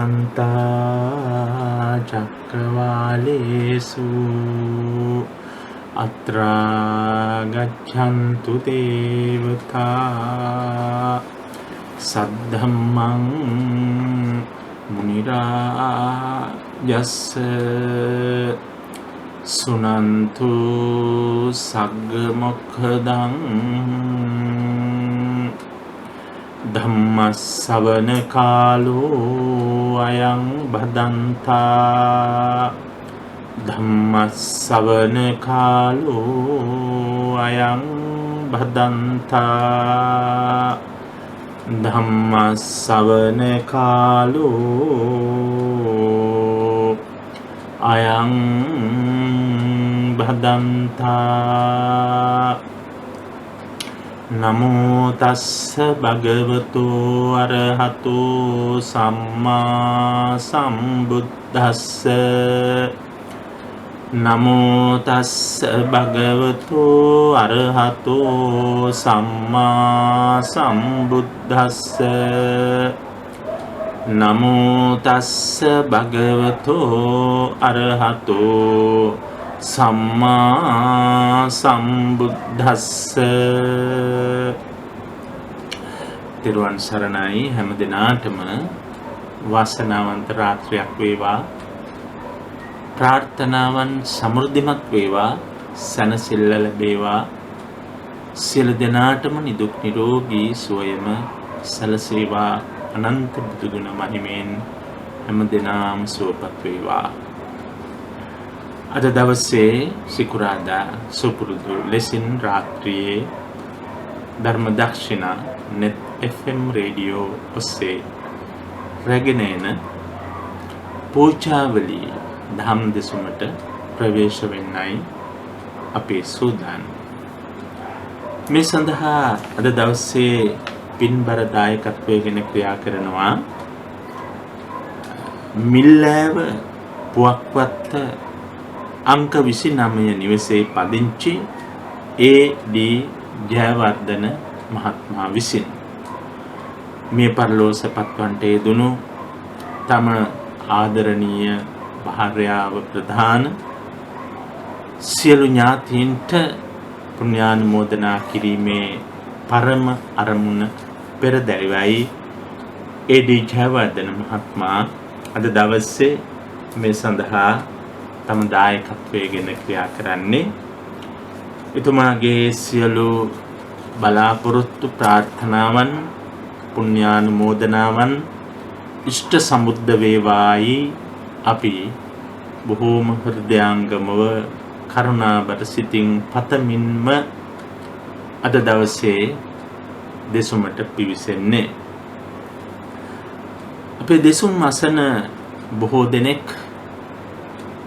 අන්තා චක්කවාලේසු අත්‍රා ගච්ඡන්තු දේවතා සද්ධම්මං මුනි රාජස්ස සුනන්තු සග්ග මොක්ඛදං ධම්මස්සවන කාලෝ අයං භදන්තා ධම්මස්සවන කාලෝ අයං භදන්තා ධම්මස්සවන කාලෝ අයං භදන්තා නමෝ තස්ස භගවතු අරහතු සම්මා සම්බුද්දස්ස නමෝ තස්ස භගවතු අරහතු සම්මා සම්බුද්දස්ස නමෝ තස්ස භගවතු අරහතු සම්මා සම්බුද්දස්ස. තිරුවන් සරණයි හැම දිනාටම වාසනාවන්ත රාත්‍රියක් වේවා. ප්‍රාර්ථනාවන් සමෘද්ධිමත් වේවා, සැනසෙල්ල ලැබේවා. සියලු දෙනාටම නිදුක් නිරෝගී සුවයම සැලසේවා. අනන්ත බුදුගුණ මහිමෙන් හැම දිනාම සුවපත් වේවා. අද දවසේ සිකුරාදා සුපුරුදු ලෙසින් රාත්‍රියේ ධර්ම දක්ෂිනා net FM රේඩියෝ ඔස්සේ රැගෙන එන පූජාවලි දහම් දෙසුමට ප්‍රවේශ වෙන්නයි අපේ සූදානම්. මේ සඳහා අද දවසේ පින්බර දායකත්වයෙන් ක්‍රියා කරනවා මිල්ලෑව පුවක්වත්ත අංක 29 නිවසේ පදිංචි ඒ.ඩී. ජයවර්ධන මහත්මයා විසින් මේ පරලෝසපත්වන්ට යෙදුණු තම ආදරණීය භාර්යාව ප්‍රධාන සියලු ඥාතීන්ට පුණ්‍යානුමෝදනා කිරීමේ පරම අරමුණ පෙරදැරිවයි ඒ.ඩී. ජයවර්ධන මහත්මයා අද දවසේ මේ සඳහා තම දායකත්වයෙන් ක්‍රියා කරන්නේ. එතුමාගේ සියලු බලාපොරොත්තු ප්‍රාර්ථනාවන් පුණ්‍යානුමෝදනාවන් ඉෂ්ට සමුද්ද වේවායි අපි බොහෝම හෘදයාංගමව කරුණාබර සිතින් පතමින්ම අද දවසේ දෙසුමට පිවිසෙන්නේ. අපේ දෙසුම් අසන බොහෝ දෙනෙක්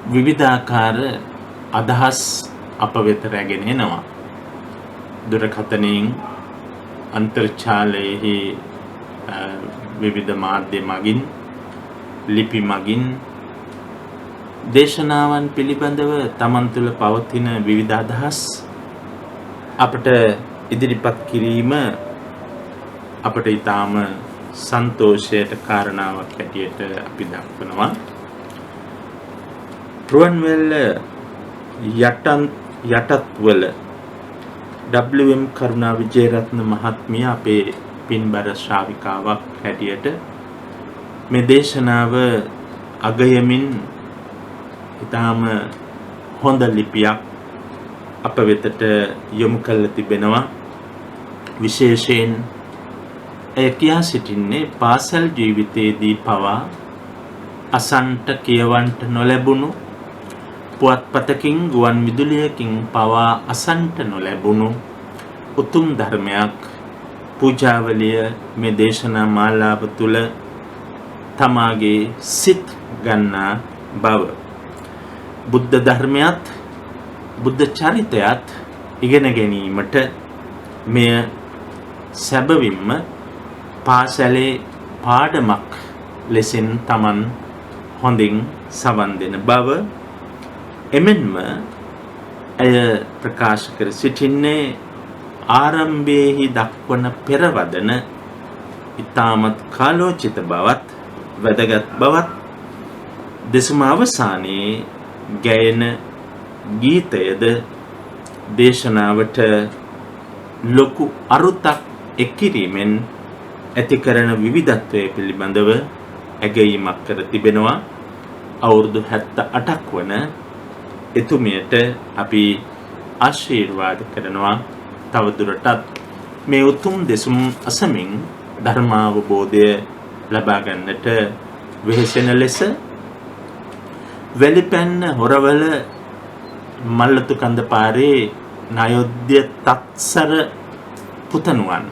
විවිධාකාර අදහස් අප වෙත රැගෙන එනවා. දුරකථනයෙන්, අන්තර්ජාලයෙහි විවිධ මාධ්‍ය මගින්, ලිපි මගින් දේශනාවන් පිළිබඳව තමන් තුළ පවතින විවිධ අදහස් අපට ඉදිරිපත් කිරීම අපට ඊටාම සන්තෝෂයට කාරණාවක් හැටියට අපි දක්වනවා. රුවන්වැල්ල යටත්වල WM කරුණා විජේරත්න මහත්මිය අපේ පින්බර ශ්‍රාවිකාවක් හැටියට මේ දේශනාව අගයමින් ඉතාම හොඳ ලිපියක් අප වෙතට යොමු කළ තිබෙනවා. විශේෂයෙන් එය කියා සිටින්නේ පාසල් ජීවිතයේදී පවා අසන්ට කියවන්ට නොලැබුණු, පුවත්පතකින් ගුවන් විදුලියකින් පවා අසන්ට නොලැබුණු උතුම් ධර්මයක් පූජාවලිය මේ දේශනා මාලාව තුළ තමාගේ සිත් ගන්නා බව. බුද්ධ ධර්මයත් බුද්ධ චරිතයත් ඉගෙන ගැනීමට මෙය සැබවින්ම පාසලේ පාඩමක් ලෙසින් තමන් හොඳින් සවන් දෙන බව. එමෙන්ම ඇය ප්‍රකාශ කර සිටින්නේ ආරම්භයේහි දක්වන පෙරවදන ඉතාමත් කාලෝචිත බවත් වැදගත් බවත් දෙසුම අවසානයේ ගැයෙන ගීතයද දේශනාවට ලොකු අරුතක් එක්කිරීමෙන් ඇති කරන විවිධත්වය පිළිබඳව ඇගයීමක් කර තිබෙනවා. අවුරුදු 78ක් වන එතුමියට අපි ආශිර්වාද කරනවා. තවදුරටත් මේ උතුම් දෙසුම් අසමින් ධර්මාවබෝධය ලබා ගන්නට වෙහෙසෙන ලෙස වැලිපැන්න හොරවල මල්ලතු කන්ද පාරේ නයොද්‍ය තත්සර පුතණුවන්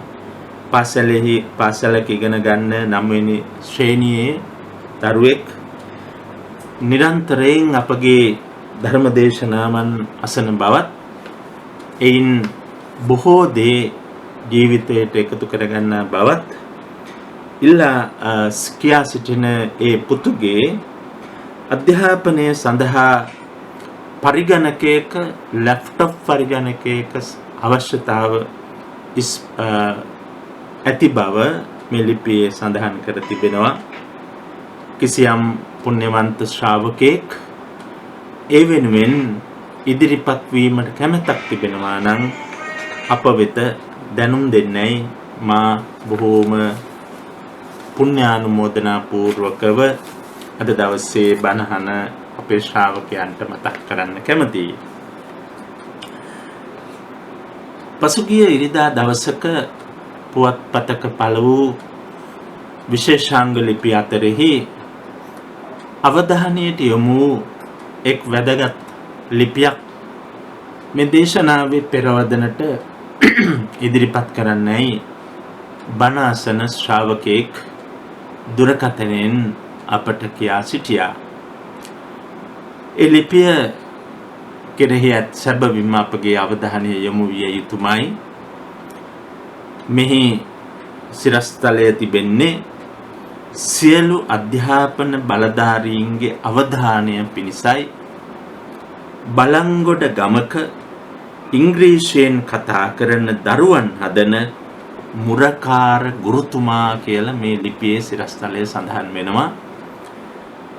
පාසලක ඉගෙන ගන්න 9 වෙනි ශ්‍රේණියේ දරුවෙක් නිරන්තරයෙන් අපගේ ධර්ම දේශනාවන් අසන බවත් එයින් බොහෝ දේ ජීවිතයට එකතු කරගන්න බවත් ඉල්ලා කියා සිටින ඒ පුතුගේ අධ්‍යාපනය සඳහා පරිගණකයක ලැප්ටොප් පරිගණකයක අවශ්‍යතාව ඇති බව මේ ලිපියේ සඳහන් කර තිබෙනවා. කිසියම් පුණ්‍යවන්ත ශ්‍රාවකෙක් ඒ වෙනුවෙන් ඉදිරිපත් වීමට කැමැත්තක් තිබෙනවා නම් අප වෙත දැනුම් දෙන්නයි මා බොහෝම පුණ්‍යානුමෝදනා පූර්වකව අද දවසේ බණහන අපේ ශ්‍රාවකයන්ට මතක් කරන්න කැමතියි. පසුගිය ඉරිදා දවසක පුවත්පතක පළ වූ විශේෂාංග ලිපි අතරෙහි අවධානයට යොමු එක් වැදගත් ලිපියක් මේ දේශනාවේ පෙරවදනට ඉදිරිපත් කරන්නයි බණ අසන ශ්‍රාවකෙක් දුරකථනයෙන් අපට කියා සිටියා. ඒ ලිපිය කෙරෙහි සැබවින්ම අපගේ අවධානය යොමු විය යුතුමයි. මෙහි සිරස්තලය තිබෙන්නේ සියලු අධ්‍යාපන බලධාරීන්ගේ අවධානය පිණිසයි. බලංගොඩ ගමක ඉංග්‍රීසියෙන් කතා කරන දරුවන් හදන මුරකාර ගුරුතුමා කියලා මේ ලිපියේ සිරස්තලය සඳහන් වෙනවා.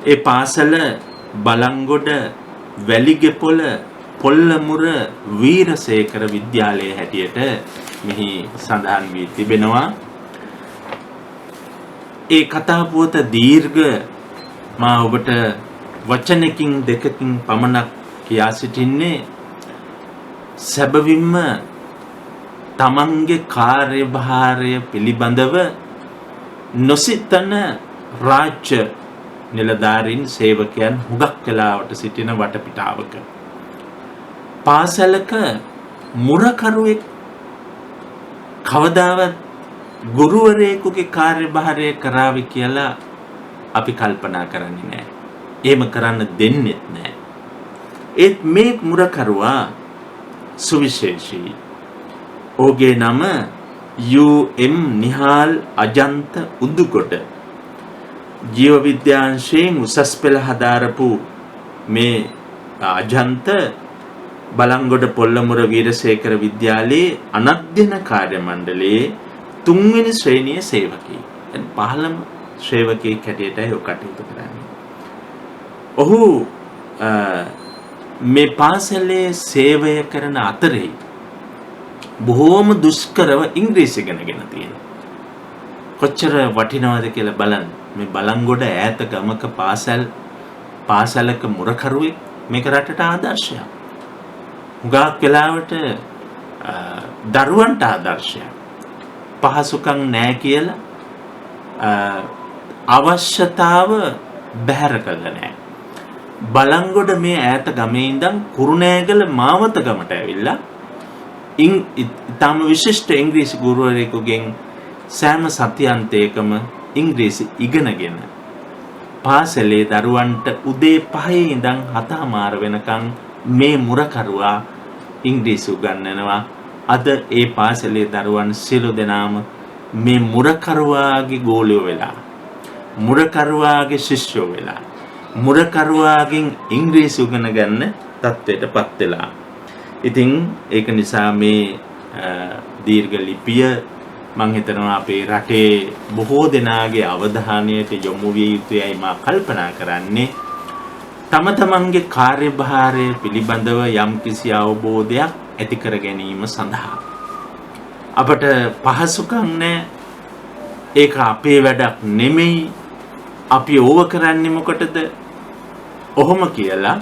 ඒ පාසල බලංගොඩ වැලිගෙපොළ පොල්ලමුර වීරසේකර විද්‍යාලයේ හැටියට මෙහි සඳහන් වී තිබෙනවා. ඒ කතා පුවත දීර්ඝ මා ඔබට වචනකින් දෙකකින් පමණක් කියා සිටින්නේ සැබවින්ම තමන්ගේ කාර්යභාරය පිළිබඳව නොසිතන රාජ්‍ය නිලධාරීන් සේවකයන් හුඟක් වෙලාවට සිටින වටපිටාවක පාසලක මුරකරුවෙක් කවදාවත් ගුරුවරයෙකුගේ කාර්යභාරය කරાવી කියලා අපි කල්පනා කරන්නේ නැහැ. එහෙම කරන්න දෙන්නෙත් නැහැ. ඒත් මේ මුරකරුවා සුවිශේෂී. ඔහුගේ නම යූ.එම්. නිහාල් අජන්ත උදුගොඩ. ජීව විද්‍යාංශයෙන් උසස් පෙළ හදාරපු මේ අජන්ත බලංගොඩ පොල්ලමුර වීරසේකර විද්‍යාලයේ අනධ්‍යයන කාර්ය මණ්ඩලයේ 3 වෙනි ශ්‍රේණියේ සේවකයෙක්. දැන් 15ම ශ්‍රේවකයෙක් හැටියටයි ඔහු කටයුතු කරන්නේ. ඔහු මේ පාසලේ සේවය කරන අතරේ බොහෝම දුෂ්කරව ඉංග්‍රීසි ඉගෙනගෙන තියෙනවා. කොච්චර වටිනවද කියලා බලන්න. මේ බලංගොඩ ඈත ගමක පාසලක මුරකරුවෙක් මේක රටට ආදර්ශයක්. හුඟක් වෙලාවට දරුවන්ට ආදර්ශයක්. පහසුකම් නැහැ කියලා අවශ්‍යතාව බැහැර කළා නැහැ. බලංගොඩ මේ ඈත ගමේ ඉඳන් කුරුණෑගල මාවත ගමට ඇවිල්ලා ඉතාම විශිෂ්ට ඉංග්‍රීසි ගුරුවරයෙකුගෙන් සෑම සතියන්තයකම ඉංග්‍රීසි ඉගෙනගෙන පාසලේ දරුවන්ට උදේ 5 ඉඳන් 7:00 වෙනකන් මේ මුරකරුවා ඉංග්‍රීසි උගන්වනවා. අද ඒ පාසලේ දරුවන් සියලු දෙනාම මේ මුරකරුවාගේ ගෝලියෝ වෙලා මුරකරුවාගේ ශිෂ්‍යෝ වෙලා මුරකරුවාගෙන් ඉංග්‍රීසි උගෙන ගන්න තත්ත්වයටපත් වෙලා. ඉතින් ඒක නිසා මේ දීර්ඝ ලිපිය මං හිතනවා අපේ රටේ බොහෝ දෙනාගේ අවධානයට යොමු විය යුතුයයි මා කල්පනා කරන්නේ. තම තමන්ගේ කාර්යභාරය පිළිබඳව යම්කිසි අවබෝධයක් ඇති කර ගැනීම සඳහා අපට පහසුකම් නැහැ. ඒක අපේ වැඩක් නෙමෙයි. අපි ඕව කරන්නේ මොකටද? ඔහොම කියලා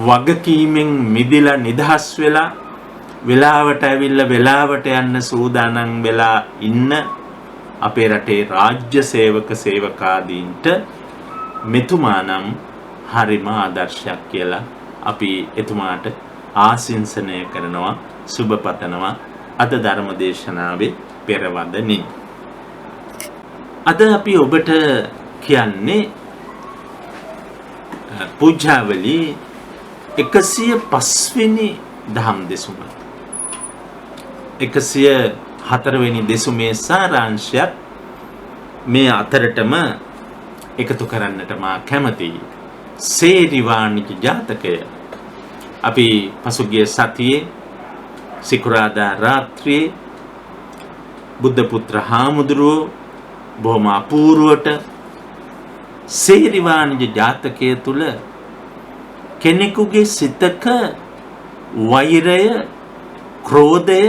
වගකීමෙන් මිදලා නිදහස් වෙලා වෙලාවට ඇවිල්ලා වෙලාවට යන්න සූදානම් වෙලා ඉන්න අපේ රටේ රාජ්‍ය සේවක සේවකාදීන්ට මෙතුමා නම් හරිම ආදර්ශයක් කියලා අපි එතුමාට ආශිංසනය කරනවා, සුබ පතනවා අද ධර්ම දේශනාවේ පෙරවදනින්. අද අපි ඔබට කියන්නේ පූජාවලි 105 වෙනි දහම් දෙසුම. 104 වෙනි දෙසුමේ සාරාංශයක් මේ අතරටම එකතු කරන්නට මා කැමතියි. සේරිවාණික ජාතකය. අපි පසුගිය සතියේ සිකුරාදා රාත්‍රියේ බුද්ධ පුත්‍ර හාමුදුරුවෝ බොහොම අපූර්වට සේරිවාණික ජාතකය තුල කෙනෙකුගේ සිතක වෛරය, ක්‍රෝධය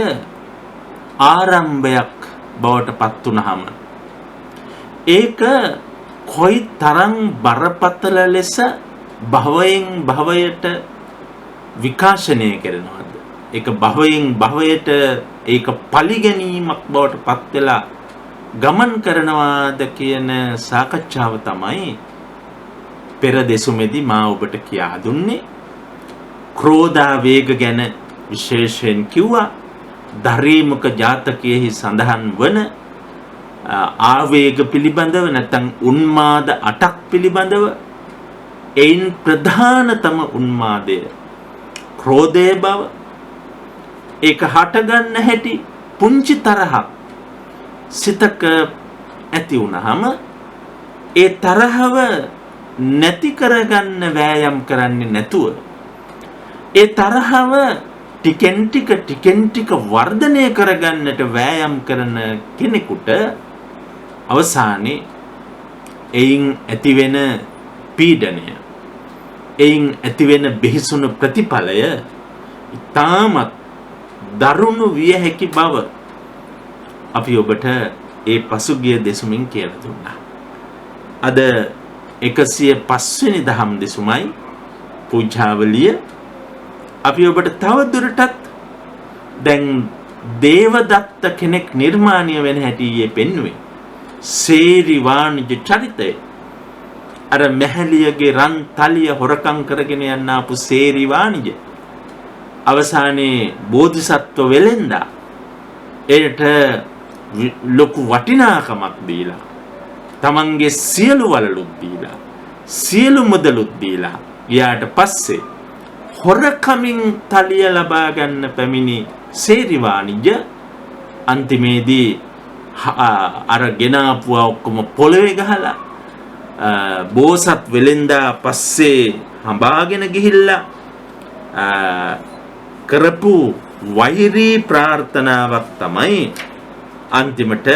ආරම්භයක් බවට පත් වුනහම ඒක කොයි තරම් බරපතල ලෙස භවයෙන් භවයට විකාශනය කරනවද? ඒක භවයෙන් භවයට ඒක පරිගැනීමක් බවට පත් වෙලා ගමන් කරනවාද කියන සාකච්ඡාව තමයි පෙර දෙසුමේදී මා ඔබට කියා දුන්නේ. ක්‍රෝධාවේග ගැන විශේෂයෙන් කිව්වා. ධරීමුක ජාතකයේහි සඳහන් වන ආවේග පිළිබඳව නැත්නම් උන්මාද 8ක් පිළිබඳව එයින් ප්‍රධානතම උන්මාදය ක්‍රෝධය බව. ඒක හටගන්න හැටි පුංචි තරහක් සිතක ඇති වුනහම ඒ තරහව නැති කරගන්න වෑයම් කරන්නේ නැතුව ඒ තරහව ටිකෙන් ටික වර්ධනය කරගන්නට වෑයම් කරන කෙනෙකුට අවසානයේ එයින් ඇතිවෙන පීඩනය, එයින් ඇතිවෙන බිහිසුණු ප්‍රතිඵලය ඉතාමත් දරුණු විය හැකි බව අපි ඔබට ඒ පසුගිය දෙසුමින් කියලා දුන්නා. අද 105 වෙනි දහම් දෙසුමයි පූජාවලිය. අපි ඔබට තව දුරටත් දැන් දේවදත්ත කෙනෙක් නිර්මාණය වෙන හැටි ඊයේ පෙන්වුවේ. සේරිවාණිජ චරිතය. අර මහලියගේ රන් තලිය හොරකම් කරගෙන යන්න ආපු සේරිවාණිජ අවසානයේ බෝධිසත්ව වෙලෙන්දා ඒට ලොකු වටිනාකමක් දීලා තමන්ගේ සියලු වලලුත් දීලා සියලු මුදලුත් දීලා ඊට පස්සේ හොරකමින් තලිය ලබා ගන්න පැමිණි සේරිවාණිජ අන්තිමේදී අර ගෙනාපුවා ඔක්කොම පොළවේ ගහලා බෝසත් වෙලෙන්දා පස්සේ හඹාගෙන ගිහිල්ලා කරපු වෛරී ප්‍රාර්ථනාවක් තමයි අන්තිමට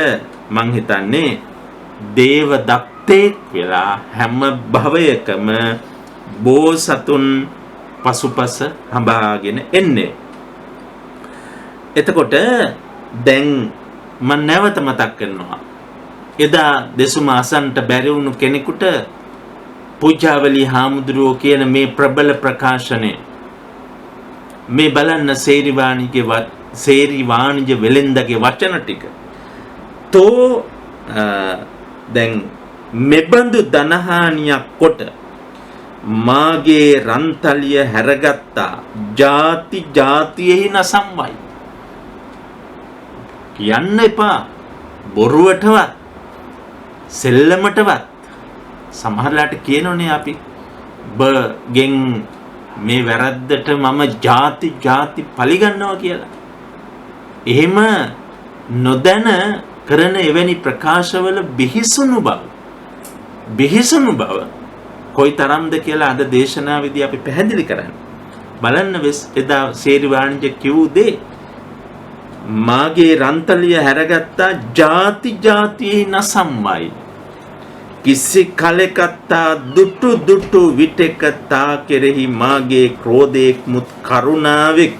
මං හිතන්නේ දේව දත්තෙක් වෙලා හැම භවයකම බෝසතුන් පසුපස හඹාගෙන එන්නේ. එතකොට දැන් මම නැවත මතක් කරනවා එදා දෙසුම අසන්ට බැරි වුණු කෙනෙකුට පූජාවලි හාමුදුරුවෝ කියන මේ ප්‍රබල ප්‍රකාශනය මේ බලන්න සේරිවාණිජ වෙලෙන්දගේ වචන ටික තෝ දැන් මෙබඳු ධනහානියක් කොට මාගේ රන්තලිය හැරගත්තා ಜಾති ಜಾතියෙහි නසම්වයි කියන්න එපා. බොරුවටවත් සෙල්ලමටවත් සමහරලාට කියනෝනේ අපි බගෙන් මේ වැරද්දට මම ಜಾති පලිගන්නවා කියලා. එහෙම නොදැන කරන එවැනි ප්‍රකාශවල බිහිසුණු බව කොයි තරම්ද කියලා අද දේශනාවේදී අපි පැහැදිලි කරන්නේ. බලන්න එදා සේරිවාණිජ කිව් දේ මාගේ රන්තලිය හැරගත්තා ಜಾති ಜಾති නසම්වයි කිසි කලකත්තා දුටු දුටු විටකතා කෙරෙහි මාගේ ක්‍රෝධයක් මුත් කරුණාවෙක්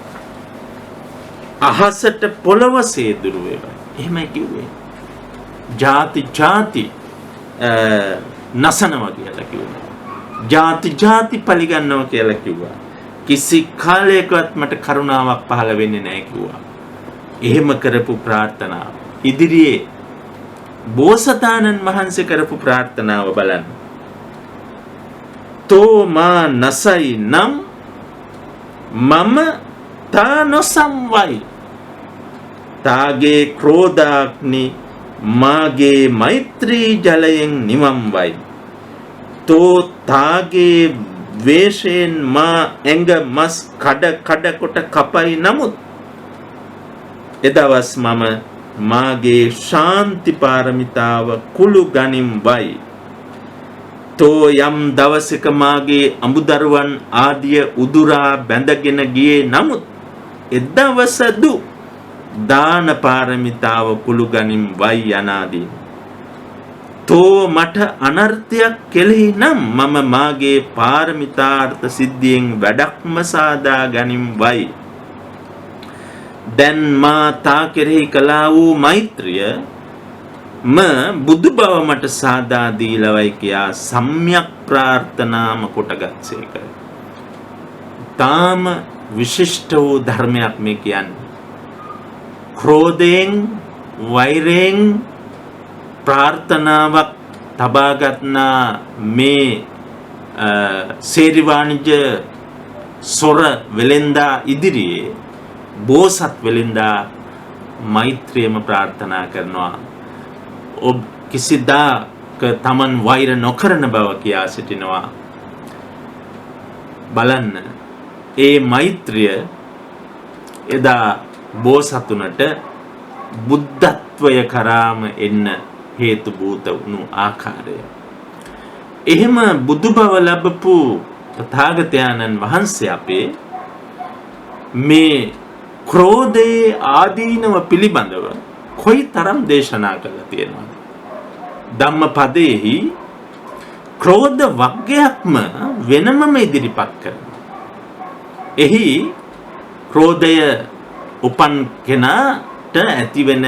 අහසට පොළවසේ දුරු වේවා. එහෙමයි කිව්වේ. ಜಾති ಜಾති නසනවා කියලා කිව්වා. ಜಾති ಜಾති පරිගන්නවා කියලා කිව්වා. කිසි කාලයකවත් මට කරුණාවක් පහළ වෙන්නේ නැහැ කිව්වා. එහෙම කරපු ප්‍රාර්ථනාව ඉදිරියේ බෝසතාණන් වහන්සේ කරපු ප්‍රාර්ථනාව බලන්න. තෝ මා නසයි නම් මම තා නොසම්වයි. තාගේ ක්‍රෝධාග්නි මාගේ මෛත්‍රී ජලයෙන් නිවම්වයි. තෝ තාගේ වේශයෙන් මා ඇඟ මස් කඩ කඩ කොට කපයි. නමුත් එදවස් මම මාගේ ශාන්ති පාරමිතාව කුළු ගනිම් වයි. තෝ යම් දවසක මාගේ අඹදරුවන් ආදිය උදුරා බැඳගෙන ගියේ නමුත් එදවසදු දාන පාරමිතාව කුළු ගනිම් වයි යනාදී. තෝ මට අනර්ථයක් කෙලෙහි නම් මම මාගේ පාරමිතාර්ථ සිද්ධියෙන් වැඩක්ම සාදා ගනිම් වයි. දැන් මා තා කෙරෙහි කළා වූ මෛත්‍රිය බුදු බව මට සාදා දීලවයි කියා සම්‍යක් ප්‍රාර්ථනාම කොටගත්සේක. තාම විශිෂ්ට වූ ධර්මයක් මේ කියන්නේ. ක්‍රෝධයෙන් වෛරයෙන් ප්‍රාර්ථනාවක් තබාගත්නා මේ සේරි වාණිජ්‍ය සොර වෙලෙන්දා ඉදිරියේ බෝසත් වෙලෙන්දා මෛත්‍රියම ප්‍රාර්ථනා කරනවා. ඔබ කිසිදාක තමන් වෛර නොකරන බව කියා සිටිනවා. බලන්න ඒ මෛත්‍රිය එදා බෝසතුනට බුද්ධත්වය කරාම එන්න හේතු භූත වුණු ආකාරය. එහෙම බුදු බව ලැබපු තථාගතයන්න් වහන්සේ අපේ මේ ක්‍රෝධයේ ආදීනව පිළිබඳව කොයි තරම් දේශනා කළා තියෙනවද? ධම්මපදයේහි ක්‍රෝධ වග්ගයක්ම වෙනමම ඉදිරිපත් කරනවා. එහි ක්‍රෝධය උපන් කෙනාට ඇතිවෙන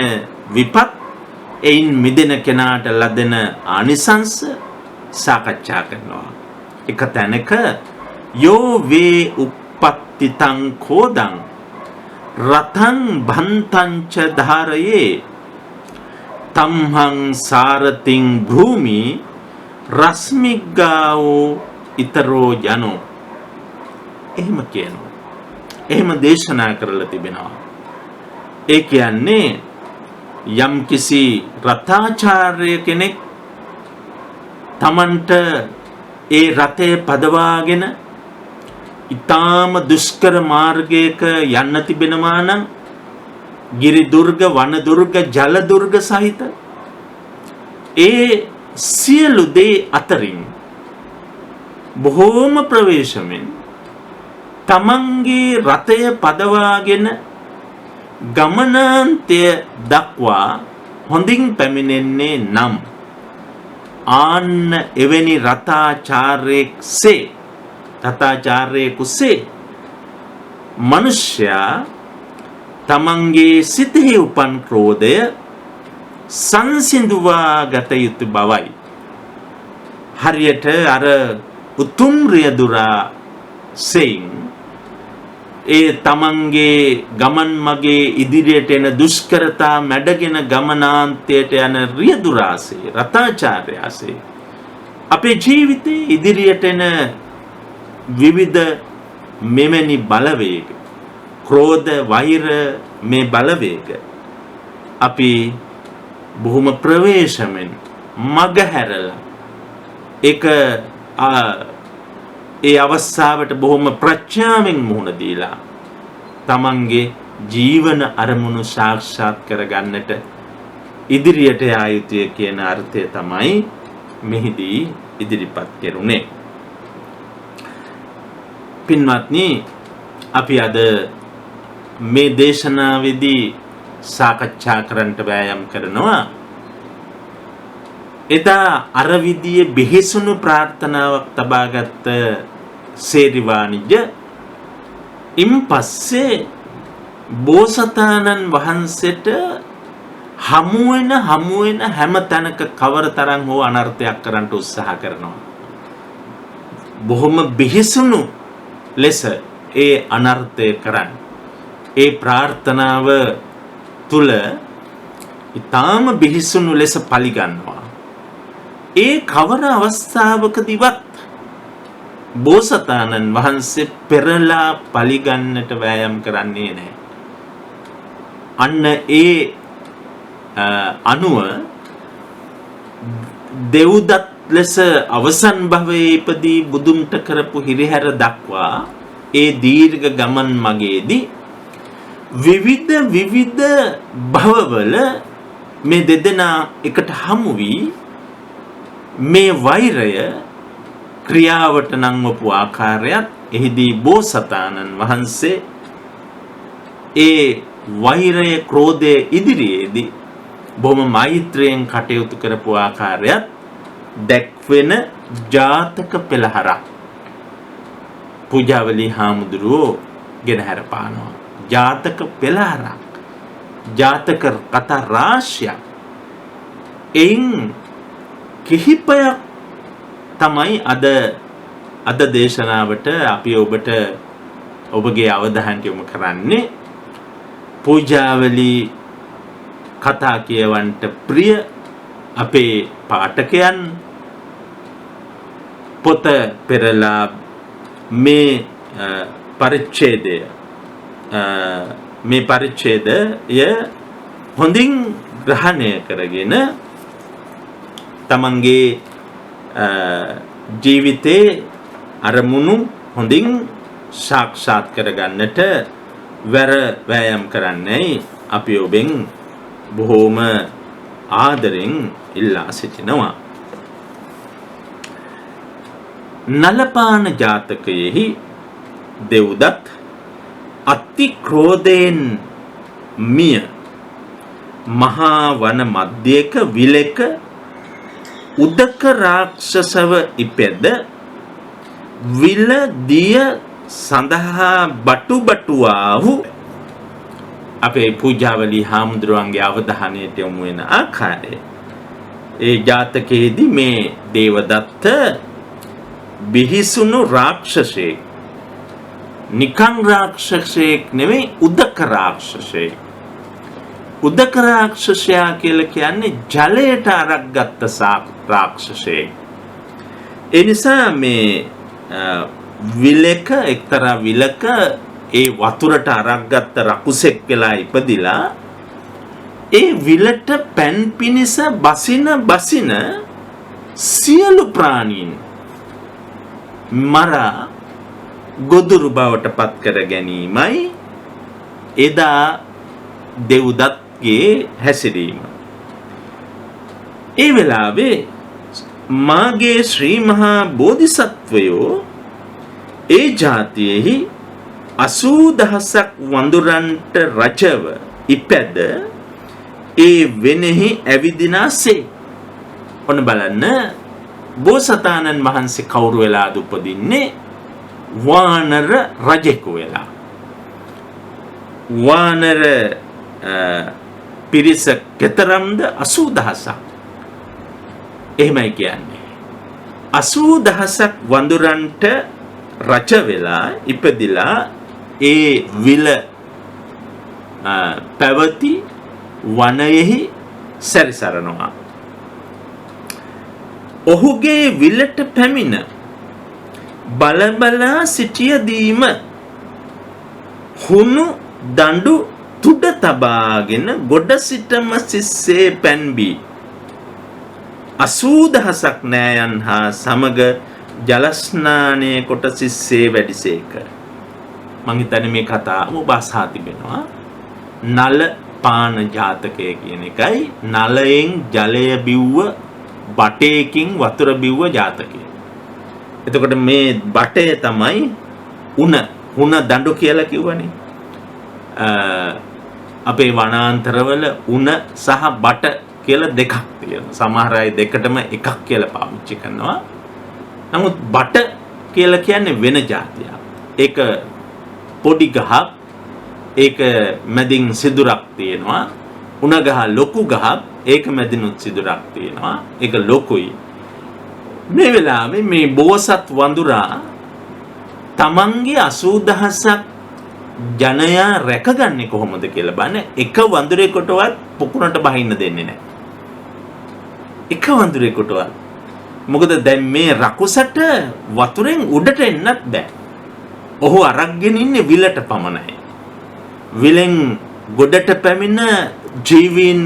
විපත්, එයින් මිදෙන කෙනාට ලැබෙන ආනිසංස සාකච්ඡා කරනවා. එක තැනක යෝ වේ uppattitan කෝදං රතං භන්තංච ධාරයේ තම්හං සාරතින් භූමි රස්මිග්ගාවෝ ඊතරෝ යනෝ. එහෙම කියනවා. එහෙම දේශනා කරලා තිබෙනවා. ඒ කියන්නේ යම් කිසි රතාචාර්ය කෙනෙක් තමන්ට ඒ රතේ පදවාගෙන ඊටාම දුෂ්කර මාර්ගයක යන්න තිබෙනවා නම් ගිරි දුර්ග, වන දුර්ග, ජල දුර්ග සහිත ඒ සියලු දේ අතරින් බොහෝම ප්‍රවේශමෙන් තමන්ගේ රතය පදවාගෙන ගමනාන්තය දක්වා හොඳින් පැමිණෙන්නේ නම් ආන්න එවැනි රතාචාර්යෙකුසේ මනුෂ්‍යයා තමන්ගේ සිතෙහි උපන් ක්‍රෝධය සංසිඳුවා ගත යුතු බවයි. හරියට අර උතුම් රියදුරා සෙයින් ඒ තමන්ගේ ගමන් මගේ ඉදිරියට එන දුෂ්කරතා මැඩගෙන ගමනාන්තයට යන රියදුරාසේ, රතාචාර්යාසේ අපේ ජීවිතේ ඉදිරියට එන විවිධ මෙවැනි බලවේග, ක්‍රෝධ, වෛර මේ බලවේග අපි බොහොම ප්‍රවේශමෙන් මගහැරලා ඒක ඒ අවස්ථාවට බොහොම ප්‍රඥාවෙන් මුහුණ දීලා තමන්ගේ ජීවන අරමුණු සාක්ෂාත් කරගන්නට ඉදිරියට යා යුතුය කියන අර්ථය තමයි මෙහිදී ඉදිරිපත් කෙරුණේ. පින්වත්නි, අපි අද මේ දේශනාවේදී සාකච්ඡා කරන්නට වෑයම් කරනවා. එදා අර විදියේ බෙහෙසුණු ප්‍රාර්ථනාවක් තබාගත් සේරිවාණිජ ඉන් පස්සේ බෝසතාණන් වහන්සේට හමු වෙන හැම තැනක කවර තරම් හෝ අනර්ථයක් කරන්න උත්සාහ කරනවා. බොහොම බෙහෙසුණු ලෙස ඒ අනර්ථය කරන්න. ඒ ප්‍රාර්ථනාව තුල ඊටාම බෙහෙසුණු ලෙස පරිගන්නවා. ඒ කවර අවස්ථාවකදීවත් බෝසතාණන් වහන්සේ පෙරලා පරිගන්නට වෑයම් කරන්නේ නැහැ. අන්න ඒ අනුව දෙව්දත් ලෙස අවසන් භවයේ ඉපදී බුදුන්ට කරපු හිරිහැර දක්වා ඒ දීර්ඝ ගමන් මගේදී විවිධ භවවල මේ දෙදෙනා එකට හමු වී මේ වෛරය ක්‍රියාවට නංවපු ආකාරයත් එහිදී බෝසතාණන් වහන්සේ ඒ වෛරය ක්‍රෝධය ඉදිරියේදී බොහොම මෛත්‍රියෙන් කටයුතු කරපු ආකාරයත් දැක්වෙන ජාතක පෙළහරක් පූජාවලි හාමුදුරුවෝ ගෙනහැර පානවා. ජාතක පෙළහරක්, ජාතක කතා රාශියක්. එයින් කිහිපයක් තමයි අද දේශනාවට අපි ඔබගේ අවධානය යොමු කරන්නේ. පූජාවලි කතා කියවන්ට ප්‍රිය අපේ පාඨකයන් පොත පෙරලා මේ පරිච්ඡේදය හොඳින් ග්‍රහණය කරගෙන තමන්ගේ ජීවිතේ අරමුණු හොඳින් සාක්ෂාත් කරගන්නට වෑයම් කරන්නයි අපි ඔබෙන් බොහෝම ආදරෙන් ඉල්ලා සිටිනවා. නලපාන ජාතකයෙහි දෙව්දත් අති ක්‍රෝධයෙන් මිය මහා වන මධ්‍යයක විලක උදක රාක්ෂසව ඉපෙද විල දිය සඳහා බටුබටුවාහු අපේ පූජාවලි හාමුදුරුවන්ගේ අවධානයට යොමු වෙන ආකාරය. ඒ ජාතකයේදී මේ දේවදත්ත බිහිසුණු රාක්ෂසයෙක්, නිකං රාක්ෂසයෙක් නෙවෙයි, උදක රාක්ෂසයෙක්. උදක රාක්ෂසයා කියලා කියන්නේ ජලයට අරක් ගත්ත රාක්ෂසයෙක්. ඒ නිසා මේ විලක එක්තරා විලක ඒ වතුරට අරක් ගත්ත රකුසෙක් වෙලා ඉපදිලා ඒ විලට පැන් පිනිස බසින සියලු ප්‍රාණීන් මරා ගොදුරු බවට පත් කර ගැනීමයි එදා දෙව්දත්ගේ හැසිරීම. ඒ වෙලාවේ මාගේ ශ්‍රී මහා බෝධිසත්වයෝ ඒ ජාතියෙහි 80,000ක් වඳුරන්ට රජව ඉපැද ඒ වෙනෙහි ඇවිදිනාසේ. ඔන්න බලන්න බෝසතාණන් වහන්සේ කවුරු වෙලාද උපදින්නේ? වානර රජෙකු වෙලා. වානර පිරිස කෙතරම්ද? 80,000ක්. එහෙමයි කියන්නේ. 80,000ක් වඳුරන්ට රජ වෙලා ඉපදිලා ඒ විල පැවති වනයෙහි සැරිසරනවා. ඔහුගේ විලට පැමිණ බලබලා සිටියදීම හුණු දඬු තුඩ තබාගෙන ගොඩ සිටම සිස්සේ පැන්බී 80,000ක් නෑයන් හා සමග ජලස්නානය කොට සිස්සේ වැඩිසේක. මං හිතන්නේ මේ කතාව ඔබ අසා තිබෙනවා. නල පාන ජාතකය කියන එකයි නලයෙන් ජලය බිව්ව බටයකින් වතුර බිව්ව ජාතකය. එතකොට මේ බටය තමයි උණ දඬු කියලා කිව්වනේ. අපේ වනාන්තරවල උණ සහ බට කියලා දෙකක් තියෙනවා. සමහර අය දෙකටම එකක් කියලා පාවිච්චි කරනවා. නමුත් බට කියලා කියන්නේ වෙන જાතියක්. ඒක පොඩි ගහක්. ඒක මැදින් සිදුරක් තියෙනවා. උණ ගහ ලොකු ගහක්. ඒක මැදිනුත් සිදුරක් තියෙනවා. ඒක ලොකුයි. මේ වෙලාවේ මේ බෝසත් වඳුරා තමන්ගේ 80000ක් ජනයා රැකගන්නේ කොහොමද කියලා බලන්න. එක වඳුරෙකුටවත් පොකුණට බහින්න දෙන්නේ නැහැ. එක වඳුරෙකුටවත්. මොකද දැන් මේ රකුසට වතුරෙන් උඩට එන්නත් බෑ. ඔහු අරක්ගෙන ඉන්නේ විලට පමණයි. විලෙන් ගොඩට පැමිණ ජීවීන්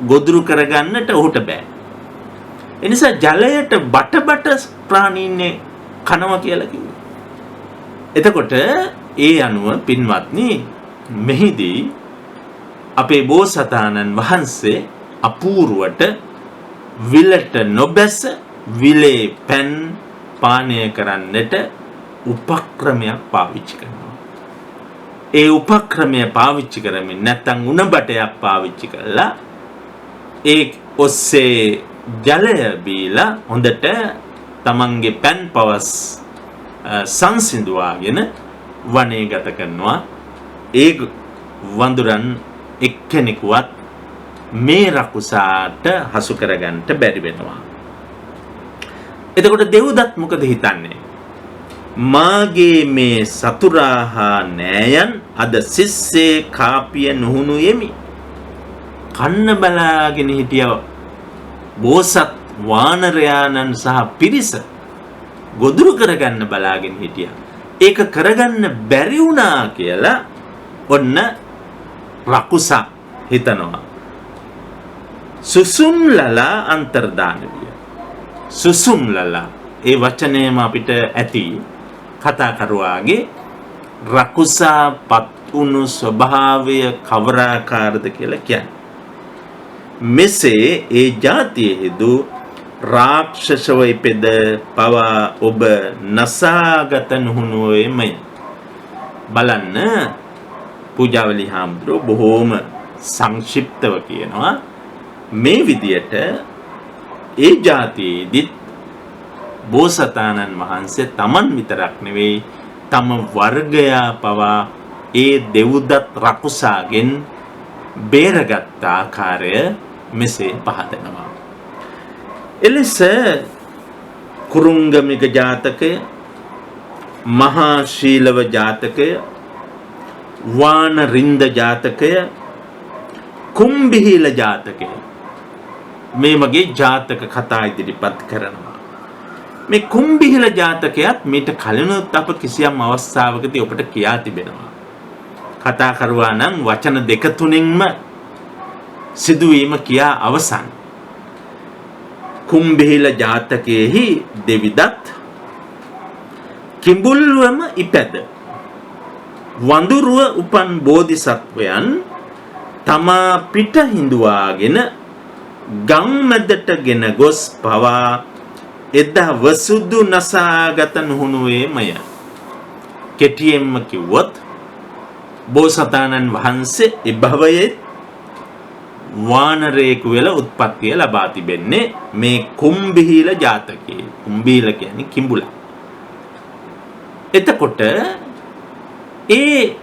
ගොදුරු කරගන්නට ඔහුට බෑ. එනිසා ජලයට බට ප්‍රාණීන්නේ කනවා කියලා කිව්වා. එතකොට ඒ අනුව පින්වත්නි මෙහිදී අපේ බෝසතාණන් වහන්සේ අපූර්වට විලට නොබැස විලේ පැන් පානය කරන්නට උපක්‍රමයක් පාවිච්චි කරනවා. ඒ උපක්‍රමය පාවිච්චි කරමින් නැත්නම් උණ බටයක් පාවිච්චි කරලා ඒ ඔස්සේ ජලය බීලා හොඳට තමන්ගේ පැන් පවස් සංසිඳුවාගෙන වනයේ ගත කරනවා. ඒ වඳුරන් එක්කෙනෙකුවත් මේ රකුසාට හසු කරගන්න බැරි වෙනවා. එතකොට දෙව්දත් මොකද හිතන්නේ? මාගේ මේ සතුරා හා නෑයන් අද සිස්සේ කාපිය නුහුණු යෙමි. කන්න බලාගෙන හිටිය බෝසත් වානරයාණන් සහ පිරිස ගොදුරු කරගන්න බලාගෙන හිටියා. ඒක කරගන්න බැරි වුණා කියලා ඔන්න රකුසා හිතනවා. සුසුම්ලලා අන්තර්දාන විය. සුසුම්ලලා ඒ වචනයම අපිට ඇති කතා කරුවාගේ රකුසා පත්ුණු ස්වභාවය කවරාකාරද කියලා කියන්නේ. මෙසේ ඒ ජාතියෙහිදු රාක්ෂසව ඉපෙද පවා ඔබ නසාගත නුහුණුවේමයි. බලන්න පූජාවලි හාමුදුරුවෝ බොහෝම සංක්ෂිප්තව කියනවා මේ විදියට ඒ ජාතියේදීත් බෝසතාණන් වහන්සේ තමන් විතරක් නෙවෙයි තම වර්ගයා පවා ඒ දෙව්දත් රකුසාගෙන් බේරගත් ආකාරය මෙසේ පහදනවා. එලෙස කුරුංගමික ජාතකය, මහා ශීලව ජාතකය, වානරින්ද ජාතකය, කුම්භීල ජාතකය මේ වගේ ජාතක කතා ඉදිරිපත් කරනවා. මේ කුම්භීල ජාතකයත් මීට කලිනුත් අප කිසියම් අවස්ථාවකදී ඔබට කියා තිබෙනවා. කතා කරුවා නම් වචන දෙක තුනින්ම සිදුවීම කියා අවසන්. කුම්භීල ජාතකයේහි දෙවිදත් කිඹුල්වම ඉපැද වඳුරුව උපන් බෝධිසත්වයන් තමා පිට හිඳුවාගෙන ගම් මැදට ගෙන ගොස් පවා එදා වසුදු නසාගත නුහුණුවේමය. කෙටියෙන්ම කිව්වොත් බෝසතාණන් වහන්සේ එභවයේ වානරයෙකු වෙලා උත්පත්තිය ලබා තිබෙන්නේ මේ කුම්භීල ජාතකයේ. කුම්භීල කියන්නේ කිඹුලා. එතකොට ඒ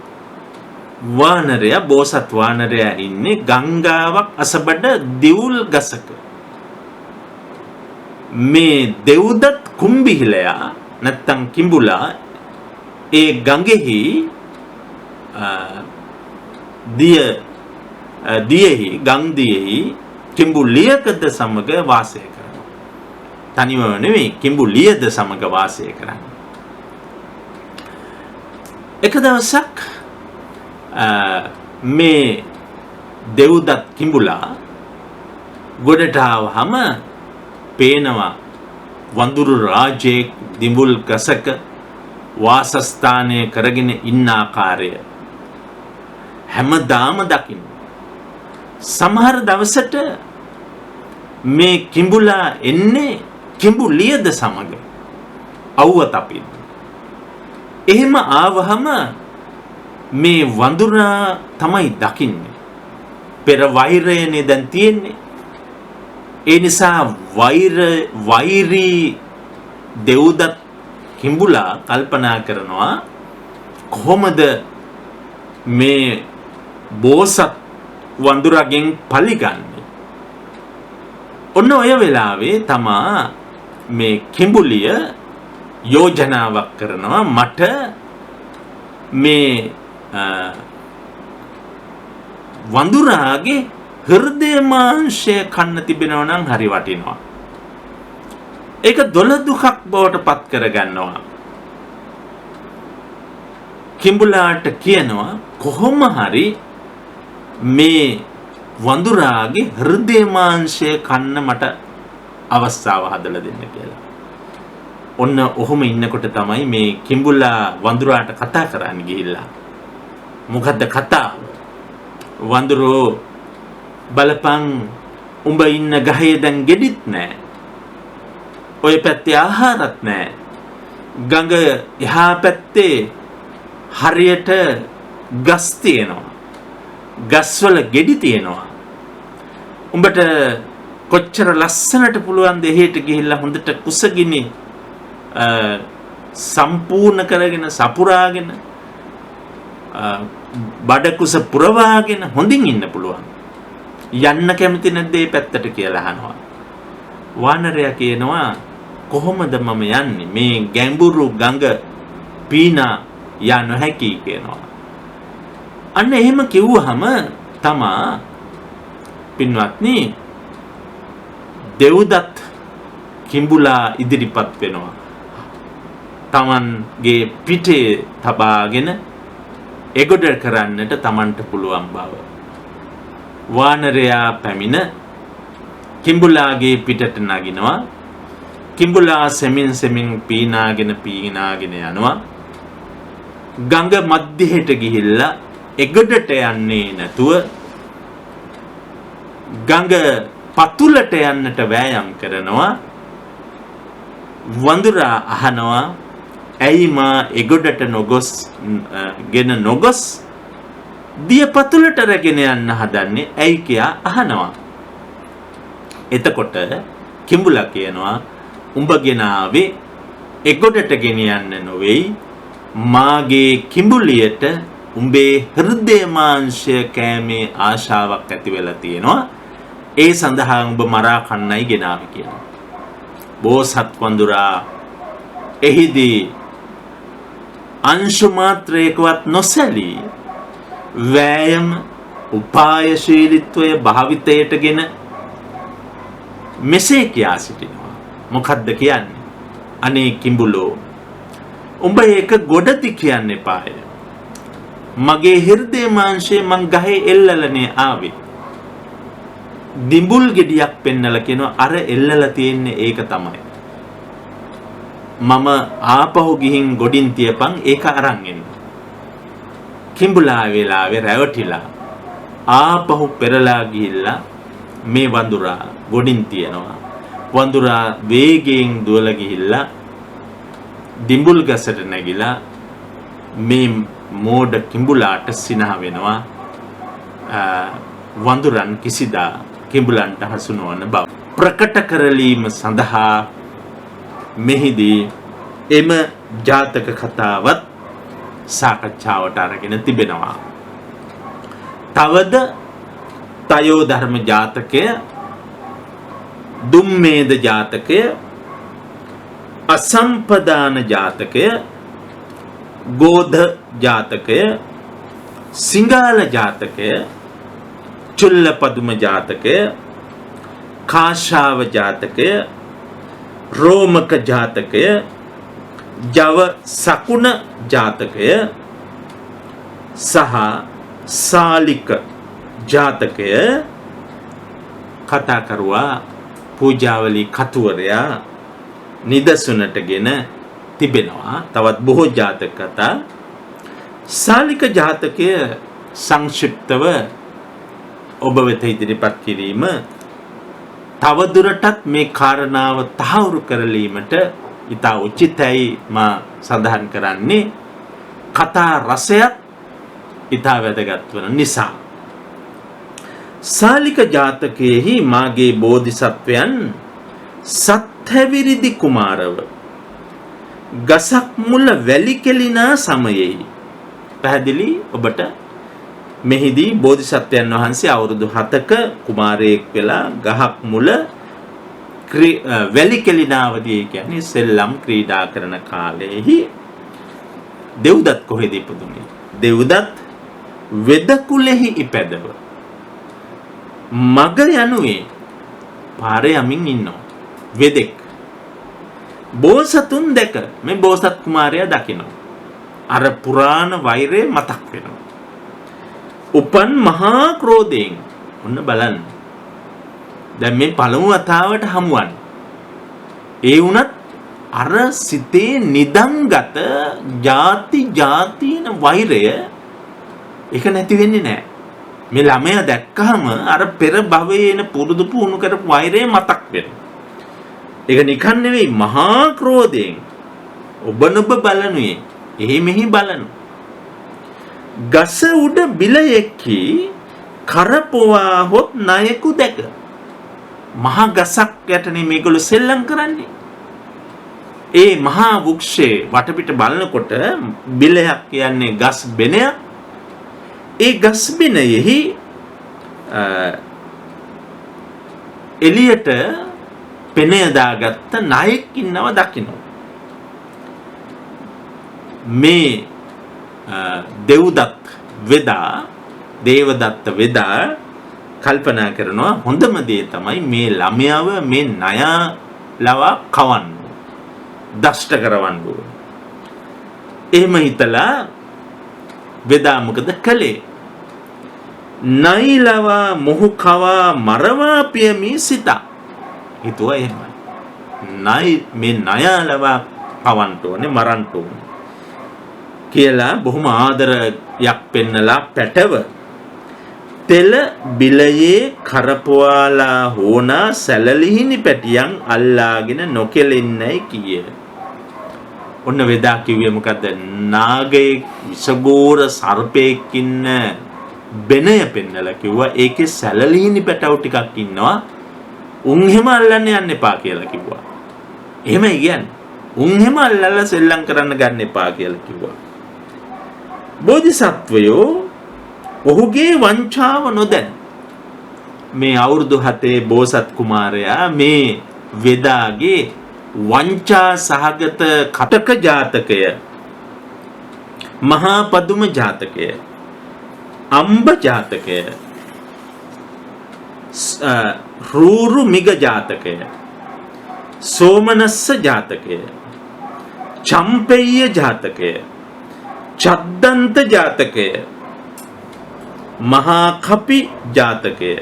වානරයා බෝසත් වානරයා ඉන්නේ ගංගාවක් අසබඩ දිවුල් ගසක. මේ දෙව්දත් කුම්භීලයා නැත්තම් කිඹුලා ඒ ගඟෙහි දියෙහි ගම් දියෙහි කිඹුලියකද සමග වාසය කරනවා. තනිවම නෙවෙයි කිඹුලියද සමග වාසය කරන්නේ. එක දවසක් මේ දෙව්දත් කිඹුලා ගොඩට ආවහම පේනවා වඳුරු රාජයෙක් දිඹුල් ගසක වාසස්ථානය කරගෙන ඉන්න ආකාරය හැමදාම දකින්න. සමහර දවසට මේ කිඹුලා එන්නේ කිඹුලියද සමග අවුව තපින්න. එහෙම ආවහම මේ වඳුරා තමයි දකින්නේ. පෙර වෛරයනේ දැන් තියෙන්නේ. ඒ නිසා වෛරී දෙව්දත් කිඹුලා කල්පනා කරනවා කොහොමද මේ බෝසත් වඳුරගෙන් පලිගන්නේ. ඔන්න ඔය වෙලාවේ තමා මේ කිඹුලිය යෝජනාවක් කරනවා මට මේ වඳුරාගේ හෘදය මාංශය කන්න තිබෙනවා නම් හරි වටිනවා. ඒක දොළ දුකක් බවට පත් කරගන්නවා. කිඹුලාට කියනවා කොහොම හරි මේ වඳුරාගේ හෘදය මාංශය කන්න මට අවස්ථාව හදලා දෙන්න කියලා. ඔන්න ඔහොම ඉන්නකොට තමයි මේ කිඹුලා වඳුරාට කතා කරන්න ගිහිල්ලා. මොකද්ද කතාව? වඳුරෝ බලපං උඹ ඉන්න ගහේ දැන් ගෙඩිත් නැහැ. ඔය පැත්තේ ආහාරත් නැහැ. ගඟ එහා පැත්තේ හරියට ගස් තියෙනවා. ගස්වල ගෙඩි තියෙනවා. උඹට කොච්චර ලස්සනට පුළුවන් ද එහෙට ගිහිල්ලා හොඳට කුසගිනි සම්පූර්ණ කරගෙන සපුරාගෙන බඩකුස පුරවාගෙන හොඳින් ඉන්න පුළුවන්. යන්න කැමති නැද්ද මේ පැත්තට කියලා අහනවා. වානරයා කියනවා කොහොමද මම යන්නේ මේ ගැඹුරු ගඟ පීනා යා නොහැකි කියනවා. අන්න එහෙම කිව්වහම තමා පින්වත්නි දෙව්දත් කිඹුලා ඉදිරිපත් වෙනවා. තමන්ගේ පිටේ තබාගෙන එගොඩ කරන්නට තමන්ට පුළුවන් බව. වානරයා පැමිණ කිඹුලාගේ පිටට නගිනවා. කිඹුලා සෙමින් පීනාගෙන යනවා. ගඟ මැදට ගිහිල්ලා එගොඩට යන්නේ නැතුව ගඟ පතුලට යන්නට වෑයම් කරනවා. වඳුරා අහනවා ඇයි මා එගොඩට නොගොස් දිය පතුලට රැගෙන යන්න හදන්නේ ඇයි කියා අහනවා. එතකොට කිඹුලා කියනවා උඹ ගෙනාවේ එගොඩට ගෙනියන්න නොවේයි මාගේ කිඹුලියට උඹේ හෘදය මාංශය කෑමේ ආශාවක් ඇති වෙලා තියෙනවා. ඒ සඳහා උඹ මරා කන්නයි ගෙනාවේ කියනවා. බෝසත් වඳුරා එහිදී අංශු මාත්‍රයකවත් නොසැලී වෑයම උපායශීලීත්වය භාවිතයටගෙන මෙසේ කියා සිටිනවා. මොකද්ද කියන්නේ? අනේ කිඹුලෝ උඹ ඒක ගොඩති කියන්න එපාය. මගේ හෘදය මාංශය මං ගහේ එල්ලලනේ ආවේ. දිඹුල් ගෙඩියක් පෙන්නලා කියනවා අර එල්ලලා තියෙන්නේ ඒක තමයි. මම ආපහු ගිහින් ගොඩින් තියපන් ඒක අරන් එන්න. කිඹුලා වෙලාවේ රැවටිලා ආපහු පෙරලා ගිහිල්ලා මේ වඳුරා ගොඩින් තියනවා. වඳුරා වේගයෙන් දුවලා ගිහිල්ලා දිඹුල් ගසට නැගිලා මේ මෝඩ කිඹුලාට සිනහ වෙනවා. වඳුරන් කිසිදා කිඹුලන්ට හසු නොවන බව ප්‍රකට කරලීම සඳහා මෙහිදී එම ජාතක කතාවත් සාකච්ඡාවට අරගෙන තිබෙනවා. තවද තයෝ ධර්ම ජාතකය, දුම්මේද ජාතකය, අසම්පදාන ජාතකය, ගෝධ ජාතකය, සිංහල ජාතකය, චුල්ලපදුම ජාතකය, කාශාව ජාතකය, රෝමක ජාතකය, ජව සකුණ ජාතකය සහ සාලික ජාතකය කතා කරුවා පූජාවලි කතුවරයා නිදසුනටගෙන තිබෙනවා. තවත් බොහෝ ජාතක කතා. සාලික ජාතකය සංක්ෂිප්තව ඔබ වෙත ඉදිරිපත් කිරීම තවදුරටත් මේ කාරණාව තහවුරු කරලීමට ඉතා උචිතයි මා සඳහන් කරන්නේ. කතා රසයත් ඉතා වැදගත් වන නිසා. සාලික ජාතකයේහි මාගේ බෝධිසත්වයන් සත්හැවිරිදි කුමාරව ගසක් මුල වැලි කෙලිනා සමයෙහි. පැහැදිලි ඔබට මෙහිදී බෝධිසත්වයන් වහන්සේ අවුරුදු 7ක කුමාරයෙක් වෙලා ගහක් මුල වැලි කෙලිනාවදී කියන්නේ සෙල්ලම් ක්‍රීඩා කරන කාලයේහි දෙව්දත් කොහෙද ඉපදුනේ? දෙව්දත් වෙදකුලෙහි ඉපැදව මග යනුවේ පාරේ යමින් ඉන්නවා වෙදෙක්. බෝසතුන් දැක මේ බෝසත් කුමාරයා දකිනවා. අර පුරාණ වෛරය මතක් වෙනවා. උපන් මහා ක්‍රෝධයෙන් ඔන්න බලන්න. දැන් මේ පළමු වතාවට හමුවන්නේ. ඒ වුණත් අර සිතේ නිදන්ගත ಜಾතින වෛරය ඒක නැති වෙන්නේ නැහැ. මේ ළමයා දැක්කහම අර පෙර භවයේ එන පුරුදු පුහුණු කරපු වෛරය මතක් වෙනවා. ඒක නිකන් නෙවෙයි මහා ක්‍රෝධයෙන් ඔබ නොබ බලනුයේ එහි මෙහි බලනු. ගස උඩ බිලයෙක්කි කරපොවා හොත් ණයෙකු දැක. මහා ගසක් යටනේ මේගොල්ලෝ සෙල්ලම් කරන්නේ. ඒ මහා වෘක්ෂේ වටපිට බලනකොට බිලයක් කියන්නේ ගස් බෙනයක්. ඒ ගස් බෙනයෙහි එළියට පෙනය දාගත්ත ණයෙක් ඉන්නව දකින්න. මේ දේවදත්ත වෙදා කල්පනා කරනවා හොඳම දේ තමයි මේ ළමයාව මේ ණයා ලවා කවන්න. දෂ්ට කරවන්න ඕන. එහෙම හිතලා වෙදා මොකද කළේ? නයිලවා මොහු කවා මරවා පියමි සිතා. හිතුවා එහෙමයි. මේ ණයාලවා කවන්න ඕනේ මරන්න ඕනේ කියලා බොහොම ආදරයක් පෙන්නලා පැටව තෙල බිලයේ කරපුවාලා හෝනා සැලලිහිනි පැටියන් අල්ලාගෙන නොකෙලෙන්නයි කියේ. ඔන්න වෙදා කිව්වේ මොකද්ද? නාගයේ විසගෝර සර්පයෙක් ඉන්න බෙනය පෙන්නලා කිව්වා ඒකේ සැලලිහිනි පැටව ටිකක් ඉන්නවා. උන් එහෙම අල්ලන්න යන්න එපා කියලා කිව්වා. එහෙමයි කියන්නේ. උන් එහෙම අල්ලලා සෙල්ලම් කරන්න ගන්න එපා කියලා කිව්වා. බෝධිසත්වයෝ ඔහුගේ වංචාව නොදැන මේ අවුරුදු 7 බෝසත් කුමාරයා මේ වෙදාගේ වංචා සහගත කටක ජාතකය, මහා පදුම ජාතකය, අම්බ ජාතකය, රූරු මිග ජාතකය, සෝමනස්ස ජාතකය, චම්පෙය්‍ය ජාතකය, චද්දන්ත ජාතකය, මහා කපි ජාතකය,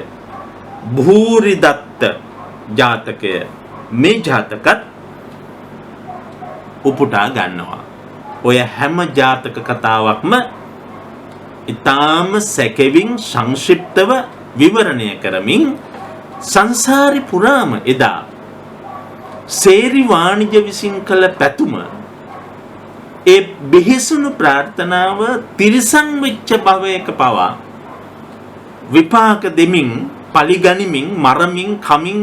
භූරිදත්ත ජාතකය මේ ජාතකත් උපුටා ගන්නවා. ඔය හැම ජාතක කතාවක්ම ඊටාම සැකෙවින් සංක්ෂිප්තව විවරණය කරමින් සංසාරි පුරාම එදා සේරි වාණිජ විසින් කළ පැතුම ඒ බිහිසුණු ප්‍රාර්ථනාව තිරිසන් වෙච්ච භවයක පවා විපාක දෙමින් පලිගනිමින් මරමින් කමින්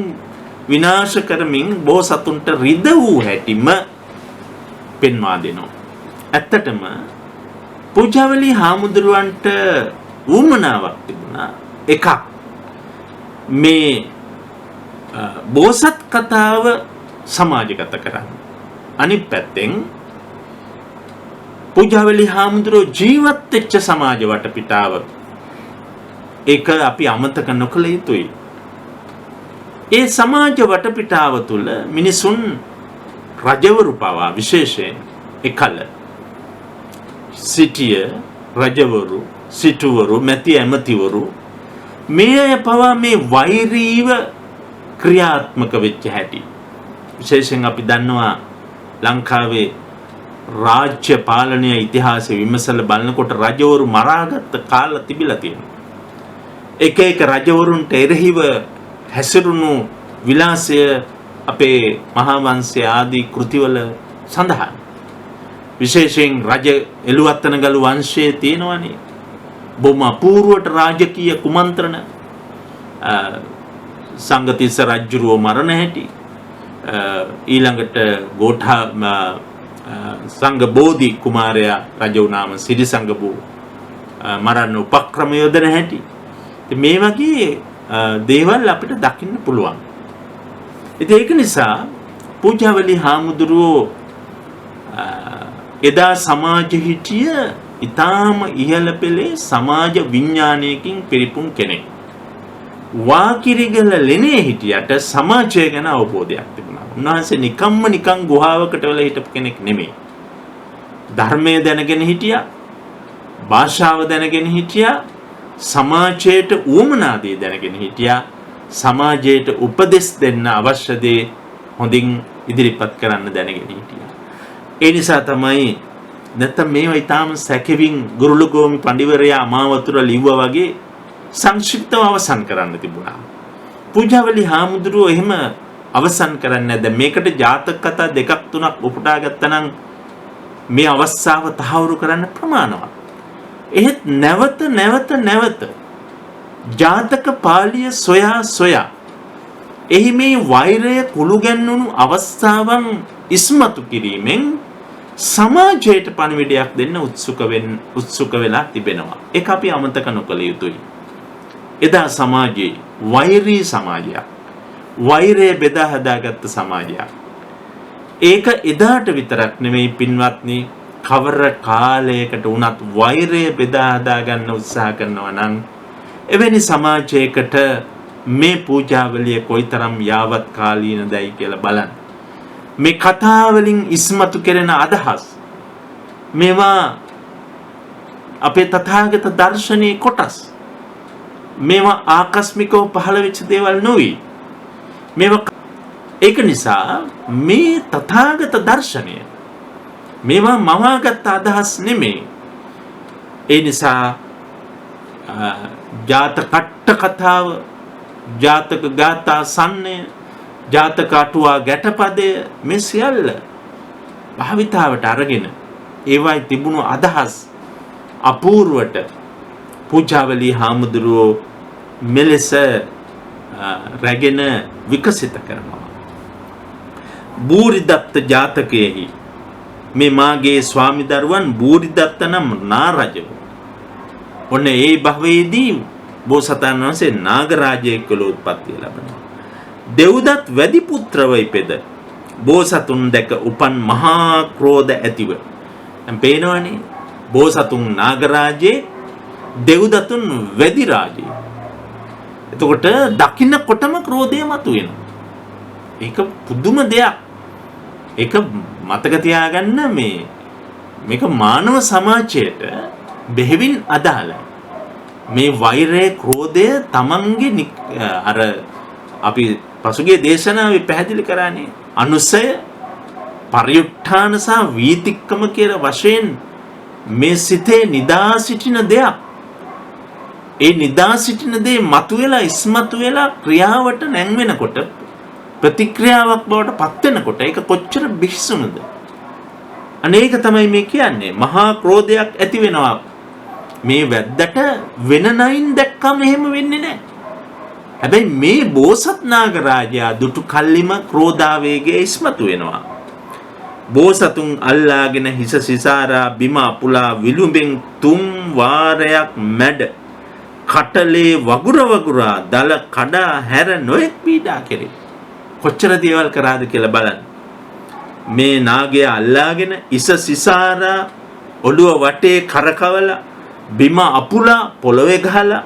විනාශ කරමින් බෝසතුන්ට රිද වූ හැටිම පෙන්වා දෙනවා. ඇත්තටම පූජාවලි හාමුදුරුවන්ට උවමනාවක් තිබුණා. එකක් මේ බෝසත් කතාව සමාජගත කරන්න. අනිත් පැත්තෙන් පූජාවලි හාමුදුරුවෝ ජීවත් වෙච්ච සමාජ වටපිටාව ඒක අපි අමතක නොකළ යුතුයි. ඒ සමාජ වටපිටාව තුළ මිනිසුන් රජවරු පවා විශේෂයෙන් එකල සිටිය රජවරු, සිටුවරු, මැති ඇමතිවරු මේ අය පවා මේ වෛරීව ක්‍රියාත්මක වෙච්ච හැටි. විශේෂයෙන් අපි දන්නවා ලංකාවේ රාජ්‍ය පාලනය ඉතිහාසය විමසලා බලනකොට රජවරු මරාගත්ත කාල තිබිලා තියෙනවා. එක එක රජවරුන්ට එරෙහිව හැසිරුණු විලාසය අපේ මහා වංශය ආදී කෘතිවල සඳහන්. විශේෂයෙන් රජ එළුවත්තනගලු වංශයේ තියෙනවනේ බොහොම අපූර්වට රාජකීය කුමන්ත්‍රණ. සංගතිස්ස රජුරෝ මරණ හැටි, ඊළඟට ගෝඨා සංඝ බෝධි කුමාරයා රජ වුණාම සිරි සංඝ බෝ මරන්න උපක්‍රම යොදන හැටි. ඉතින් මේ වගේ දේවල් අපිට දකින්න පුළුවන්. ඉතින් ඒක නිසා පූජාවලි හාමුදුරුවෝ එදා සමාජ හිටිය ඊටාම ඉහළ පෙළේ සමාජ විඥානයකින් පිරිපුන් කෙනෙක්. වාකිරිගල ලෙනේ හිටියට සමාජය ගැන අවබෝධයක් තිබුණා. උන්වහන්සේ නිකන් ගුහාවකට වෙලා හිටපු කෙනෙක් නෙමෙයි. ධර්මය දැනගෙන හිටියා, භාෂාව දැනගෙන හිටියා, සමාජයට උවමනා දේ දැනගෙන හිටියා, සමාජයට උපදෙස් දෙන්න අවශ්‍ය දේ හොඳින් ඉදිරිපත් කරන්න දැනගෙන හිටියා. ඒ නිසා තමයි නැත්නම් මේවා ඊටාම සැකෙවින් ගුරුළුගෝමි පඬිවරයා අමාවතුර ලිව්වා වගේ සංක්ෂිප්තව අවසන් කරන්න තිබුණා. පූජාවලි හාමුදුරුවෝ එහෙම අවසන් කරන්නේ නැද්ද? මේකට ජාතක කතා දෙකක් තුනක් උපුටා ගත්තා නම් මේ අවස්ථාව තහවුරු කරන්න ප්‍රමාණවත්. එහෙත් නැවත ජාතක පාළිය සොයා එහි මේ වෛරය කුළුගැන්වුණු අවස්ථාවන් ඉස්මතු කිරීමෙන් සමාජයට පණිවිඩයක් දෙන්න උත්සුක වෙලා තිබෙනවා. ඒක අපි අමතක නොකළ යුතුයි. එදා සමාජයේ වෛරී සමාජයක්, වෛරය බෙදා හදාගත්ත සමාජයක්. ඒක එදාට විතරක් නෙමෙයි පින්වත්නි, කවර කාලයකට වුණත් වෛරය බෙදා හදා ගන්න උත්සාහ කරනවා නම් එවැනි සමාජයකට මේ පූජාවලිය කොයිතරම් යාවත් කාලීනදයි කියලා බලන්න. මේ කතා වලින් ඉස්මතු කෙරෙන අදහස් මේවා අපේ තථාගත දර්ශනයේ කොටස්. මේවා ආකස්මිකව පහළ වෙච්ච දේවල් නොවේ. ඒක නිසා මේ තථාගත දර්ශනය මේවා මවාගත් අදහස් නෙමෙයි. ඒ නිසා ජාතක කතාව, ජාතක ගාථා සම්ණය, ජාතක අටුවා ගැටපදය මේ සියල්ල භාවිතාවට අරගෙන ඒවයි තිබුණු අදහස් අපූර්වට පූජාවලි හාමුදුරුවෝ මෙලෙස රැගෙන විකසිත කරනවා. බූරිදත්ත ජාතකයේහි මේ මාගේ ස්වාමි දරුවන් බූරිදත්ත නම් නාරජව. ඔන්න ඒ භවයේදී බෝසතාණන් වහන්සේ නාගරාජයෙක් වල උත්පත්තිය ලබනවා. දෙව්දත් වැඩි පුත්‍රව ඉපෙද බෝසතුන් දැක උපන් මහා ක්‍රෝධ ඇතිව. දැන් පේනවනේ බෝසතුන් නාගරාජයේ, දෙව්දතුන් වැඩි රාජයේ. එතකොට දකින්නකොටම ක්‍රෝධය මතුවෙනවා. ඒක පුදුම දෙයක්. ඒක මතක තියාගන්න මේක මානව සමාජයට බෙහෙවින් අදාළයි. මේ වෛරය, ක්‍රෝධය තමන්ගේ අර අපි පසුගිය දේශනාවේ පැහැදිලි කරානේ අනුසය, පරිඋත්ථාන සහ වීතික්කම කියලා වශයෙන් මේ සිතේ නිදා සිටින දෙයක්. ඒ නිදා සිටින දේ මතුවෙලා ඉස්මතු වෙලා ක්‍රියාවට නැංවෙනකොට, ප්‍රතික්‍රියාවක් බවට පත් වෙනකොට ඒක කොච්චර බිහිසුණුද? අනේක තමයි මේ කියන්නේ. මහා ක්‍රෝධයක් ඇති වෙනවා. මේ වැද්දට වෙන නයින් දැක්කම එහෙම වෙන්නේ නැහැ. හැබැයි මේ බෝසත් නාගරාජයා දුටු කල්ලිම ක්‍රෝධාවේගය ඉස්මතු වෙනවා. බෝසතුන් අල්ලාගෙන හිස සිසාරා බිම අපුලා විලුඹෙන් 3 වාරයක් මැඩ කටලේ වගුරා දල කඩා හැර නොඑක් පීඩා කෙරේ. කොච්චර දේවල් කරාද කියලා බලන්න. මේ නාගයා අල්ලාගෙන හිස සිසාරා ඔළුව වටේ කරකවලා බිම අපුලා පොළවේ ගහලා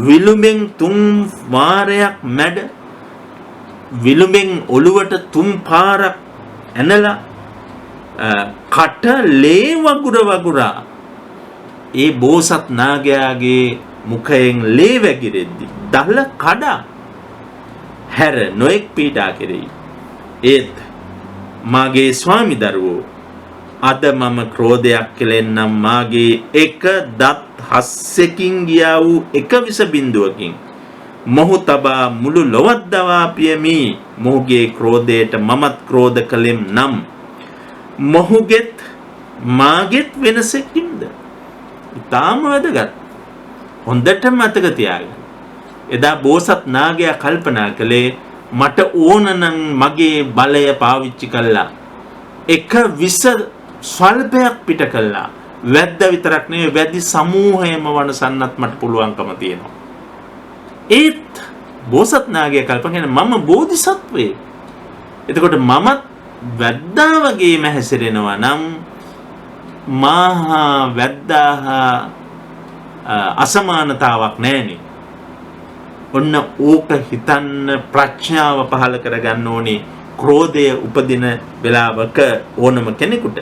විලුඹෙන් 3 වාරයක් මැඩ විලුඹෙන් ඔළුවට 3 පාරක් ඇනලා කට ලේ වගුරා ඒ බෝසත් නාගයාගේ මුඛයෙන් ලේ වැగిරෙද්දි දල කඩා හැර නොඑක් පීඩා කෙරෙයි. ඒත් මාගේ ස්වාමි දරුවෝ අද මම ක්‍රෝධයක් කෙලෙන්නම් මාගේ එක දත් හස්සකින් ගියා වූ එක විස බිඳුවකින් මොහු තබා මුළු ලොවත් දවා පියමි. මොහුගේ ක්‍රෝධයට මමත් ක්‍රෝධ කළෙම් නම් මොහුගෙත් මාගෙත් වෙනසකින්ද? ඊටාම වැදගත්. හොඳට මතක තියාගන්න. එදා බෝසත් නාගයා කල්පනා කළේ මට ඕන නම් මගේ බලය පාවිච්චි කළා එක විස ස්වල්පයක් පිට කළා වැද්ද විතරක් නෙවෙයි වැදි සමූහයම වනසන්නත් මට පුළුවන්කම තියෙනවා. ඒත් බෝසත් නාගයා කල්පනා කරන මම බෝධිසත්වයෙක්. එතකොට මමත් වැද්දා වගේම හැසිරෙනවා නම් මහා වැද්දා අසමානතාවක් නැහැනේ. ඔන්න ඕක හිතන්න ප්‍රඥාව පහල කරගන්න ඕනේ ක්‍රෝධය උපදින වෙලාවක ඕනම කෙනෙකුට.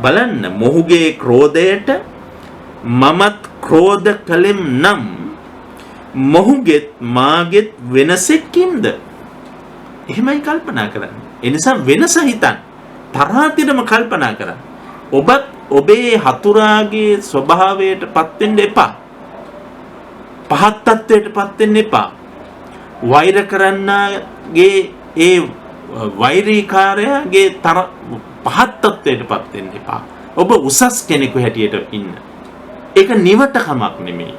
බලන්න මොහුගේ ක්‍රෝධයට මමත් ක්‍රෝධ කළෙම් නම් මොහුගෙත් මාගෙත් වෙනසකින්ද? එහෙමයි කල්පනා කරන්න. ඒ නිසා වෙනස හිතන්න. තරහතිරම කල්පනා කරන්න. ඔබත් ඔබේ හතුරාගේ ස්වභාවයට පත් වෙන්න එපා. පහත් තත්ත්වයට පත් වෙන්න එපා. වෛර කරන්නාගේ ඒ වෛරීකාරයාගේ පහත් තත්ත්වයට පත් වෙන්න එපා. ඔබ උසස් කෙනෙකු හැටියට ඉන්න. ඒක නිවටකමක් නෙමෙයි.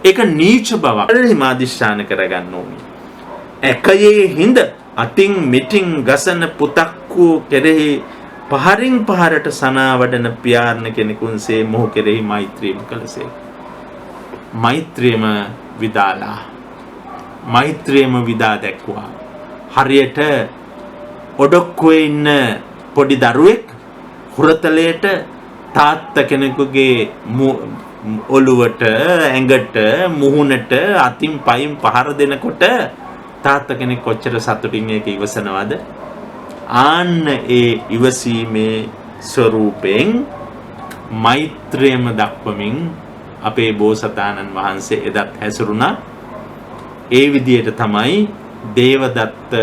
ඒක නීච බවක්. හිමාදිෂ්ඨාන කරගන්න ඕනේ. එකයේ හිඳ අතින් මිටින් ගසන පුතක්කු කෙරෙහි පහරින් පහරට සනා වඩන පියාර්ණ කෙනෙකුන්සේ මොහු කෙරෙහි මෛත්‍රියම කළසේ. මෛත්‍රියම විදාලා. මෛත්‍රියම විදා දැක්වා. හරියට ඔඩොක්කුවේ ඉන්න පොඩි දරුවෙක් හුරතලයට තාත්ත කෙනෙකුගේ ඔළුවට ඇඟට මුහුණට අතින් පයින් පහර දෙනකොට තාත්ත කෙනෙක් කොච්චර සතුටින් ඒක ඉවසනවද? ආන්න ඒ ඉවසීමේ ස්වරූපයෙන් මෛත්‍රියම දක්වමින් අපේ බෝසතාණන් වහන්සේ එදත් හැසිරුණා. ඒ විදියට තමයි දේවදත්ත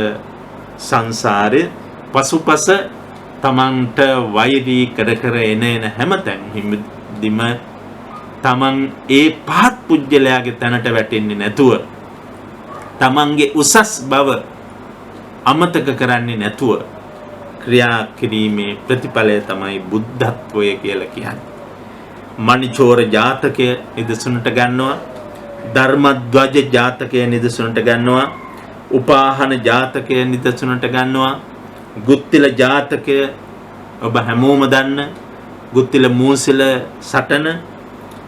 සංසාරේ පසුපස තමන්ට වෛරී කර එන හැමතැන් හිමිදිම තමන් ඒ පහත් පුජ්‍යලයාගේ තැනට වැටෙන්නේ නැතුව තමන්ගේ උසස් බව අමතක කරන්නේ නැතුව ක්‍රියා කිරීමේ ප්‍රතිඵලය තමයි බුද්ධත්වය කියලා කියන්නේ. මණිචෝර ජාතකය නිදසුනට ගන්නවා. ධර්මද්වජ ජාතකය නිදසුනට ගන්නවා. උපාහන ජාතකය නිදසුනට ගන්නවා. ගුත්තිල ජාතකය ඔබ හැමෝම දන්න ගුත්තිල මූසිල සටන.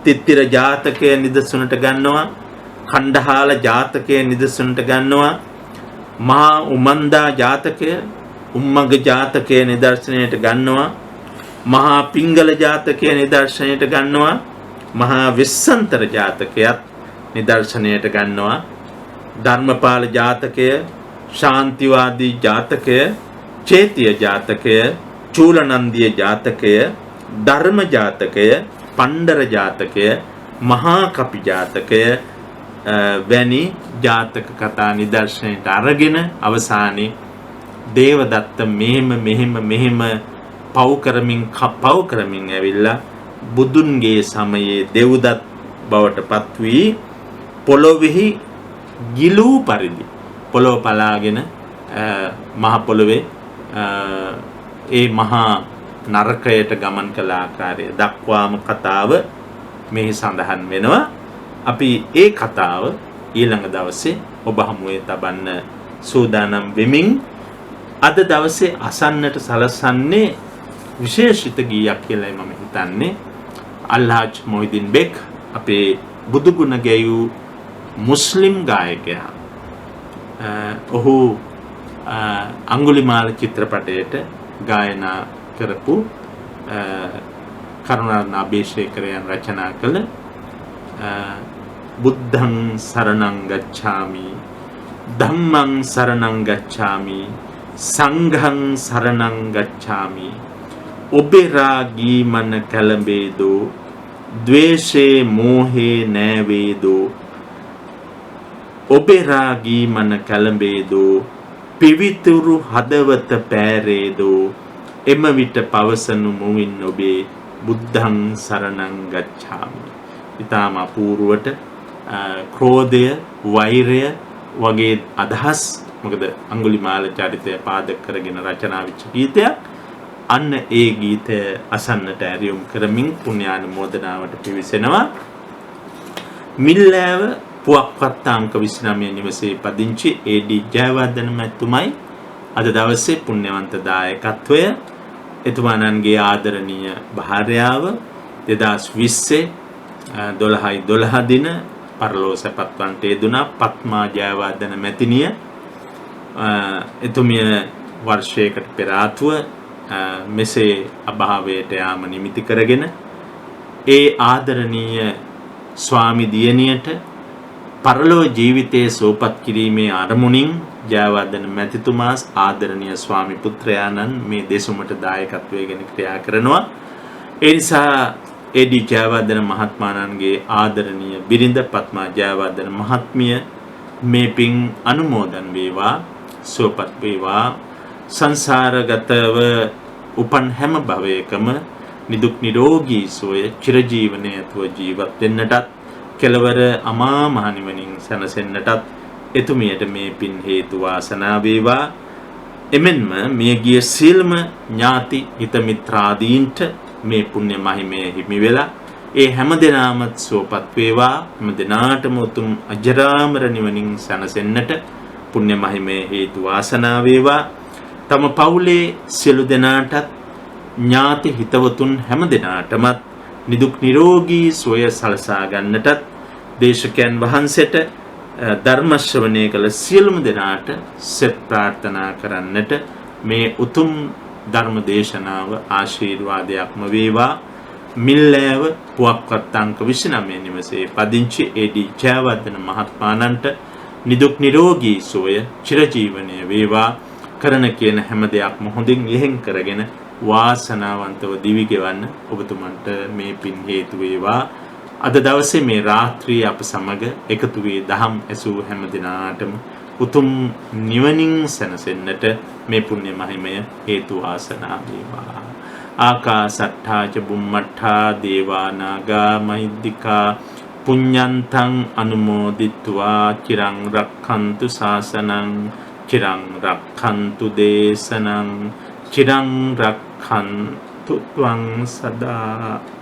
තිත්තිර ජාතකය නිදසුනට ගන්නවා. කණ්ඩහාල ජාතකය නිදසුනට ගන්නවා. මහා උමන්දා ජාතකය උම්මග ජාතකය නිදර්ශනයට ගන්නවා. මහා පිංගල ජාතකය නිදර්ශනයට ගන්නවා. මහා විස්සන්තර ජාතකයත් නිදර්ශනයට ගන්නවා. ධර්මපාල ජාතකය, ශාන්තිවාදී ජාතකය, චේතිය ජාතකය, චූලනන්දිය ජාතකය, ධර්ම ජාතකය, පණ්ඩර ජාතකය, මහා කපි ජාතකය වැනි ජාතක කතා නිදර්ශනයට අරගෙන අවසානයේ දේවදත්ත මෙහෙම පව් කරමින් ඇවිල්ලා බුදුන්ගේ සමයේ දෙව්දත් බවට පත් වී පොළොවේහි ගිලූ පරිදි පොළොව පලාගෙන මහ පොළොවේ ඒ මහා නරකයට ගමන් කළ ආකාරය දක්වාම කතාව මෙහි සඳහන් වෙනවා. අපි ඒ කතාව ඊළඟ දවසේ ඔබ හමුවේ තබන්න සූදානම් වෙමින් අද දවසේ අසන්නට සලසන්නේ විශේෂිත ගීයක් කියලායි මම හිතන්නේ. අල්හාජ් මොහිදින් බෙක් අපේ බුදුගුණ ගැයූ මුස්ලිම් ගායකයා. ඔහු අඟුලිමාල චිත්‍රපටයට ගායනා කරපු කරුණාරත්න අබේසේකරයන් රචනා කළ බුද්ධං සරණං ගච්ඡාමි ධම්මං සරණං ගච්ඡාමි සංඝං සරණං ගච්ඡාමි ඔබේ රාගී මන කලඹේදෝ ද්වේෂේ මෝහේ නෑවේදෝ ඔබේ රාගී මන කලඹේදෝ පිවිතුරු හදවත පෑරේදෝ එම විට පවසනු මුවින් ඔබේ බුද්ධං සරණං ගච්ඡාමි. ඊටම අපූර්වට ක්‍රෝධය වෛරය වගේ අදහස් මොකද අඟුලිමාල චරිතය පාදක කරගෙන රචනා වෙච්ච ගීතයක්. අන්න ඒ ගීතය අසන්නට ඇරියුම් කරමින් පුණ්‍යානුමෝදනාවට පිවිසෙනවා. මිල්ලෑව පුවක්පත් අංක 29 නිවසේ පදිංචි ඒ.ඩී. ජයවර්ධන මැතිතුමයි අද දවසේ පුණ්‍යවන්ත දායකත්වය එතුමාණන්ගේ ආදරණීය භාර්යාව 2020 12/12 දින පරලෝ සැපත්වන්ට යෙදුණා පත්මා ජයවර්ධන මැතිණිය එතුමිය වර්ෂයකට පෙර ආතුව මෙසේ අභාවයට යාම නිමිති කරගෙන ඒ ආදරණීය ස්වාමි දියණියට පරලෝ ජීවිතයේ සෝපත් කිරීමේ අරමුණින් ජයවර්ධන මැතිතුමා ආදරණීය ස්වාමි පුත්‍රයාණන් මේ දෙසුමට දායකත්වයෙන් ක්‍රියා කරනවා. ඒ නිසා ඒ.ඩී. ජයවර්ධන මහත්මයාණන්ගේ ආදරණීය බිරිඳ පත්මා ජයවර්ධන මහත්මිය මේ පින් අනුමෝදන් වේවා, සෝපත් වේවා, සංසාරගතව උපන් හැම භවයකම නිදුක් නිරෝගී සුවය චිරජීවනයේ ඇතුව ජීවත් වෙන්නටත් කෙලවර අමා මහ නිවනින් සැනසෙන්නටත් එතුමියට මේ පින් හේතු වාසනා වේවා. එමෙන්ම මියගිය සීලම ඥාති හිත මිත්‍රාදීන්ට මේ පුණ්‍ය මහිමය හිමි වෙලා ඒ හැම දිනාම සුවපත් වේවා. හැම දිනාටම උතුම් අජරාමර නිවනින් සැනසෙන්නට පුණ්‍ය මහිමය හේතු වාසනා වේවා. තම පවුලේ සියලු දෙනාටත් ඥාති හිතවතුන් හැම දිනාටමත් නිදුක් නිරෝගී සුවය සලසා ගන්නටත් දේශකයන් වහන්සේට ධර්ම ශ්‍රවණය කළ සියලුම දෙනාට සෙත් ප්‍රාර්ථනා කරන්නට මේ උතුම් ධර්ම දේශනාව ආශිර්වාදයක්ම වේවා. මිල්ලෑව පුවක්පත් අංක 29 නිවසේ පදිංචි ඒ.ඩී. ජයවර්ධන මහත්මයාණන්ට නිදුක් නිරෝගී සුවය චිරජීවනයේ වේවා. කරන කියන හැම දෙයක්ම හොඳින් යෙහෙන් කරගෙන වාසනාවන්තව දිවි ගෙවන්න ඔබතුමන්ට මේ පින් හේතු වේවා. අද දවසේ මේ රාත්‍රියේ අප සමග එකතු වී දහම් ඇසූ හැම දිනාටම උතුම් නිවනින් සැනසෙන්නට මේ පුණ්‍ය මහිමය හේතු වාසනා වේවා. ආකාසට්ඨා ච බුම්මට්ඨා දේවා නාග මහිද්దికා පුඤ්ඤන්තං අනුමෝදිත්වා චිරං රක්ඛන්තු ශාසනං චිරං රක්ඛන්තු දේශනං චිරං රක්ඛන්තු ත්වං සදා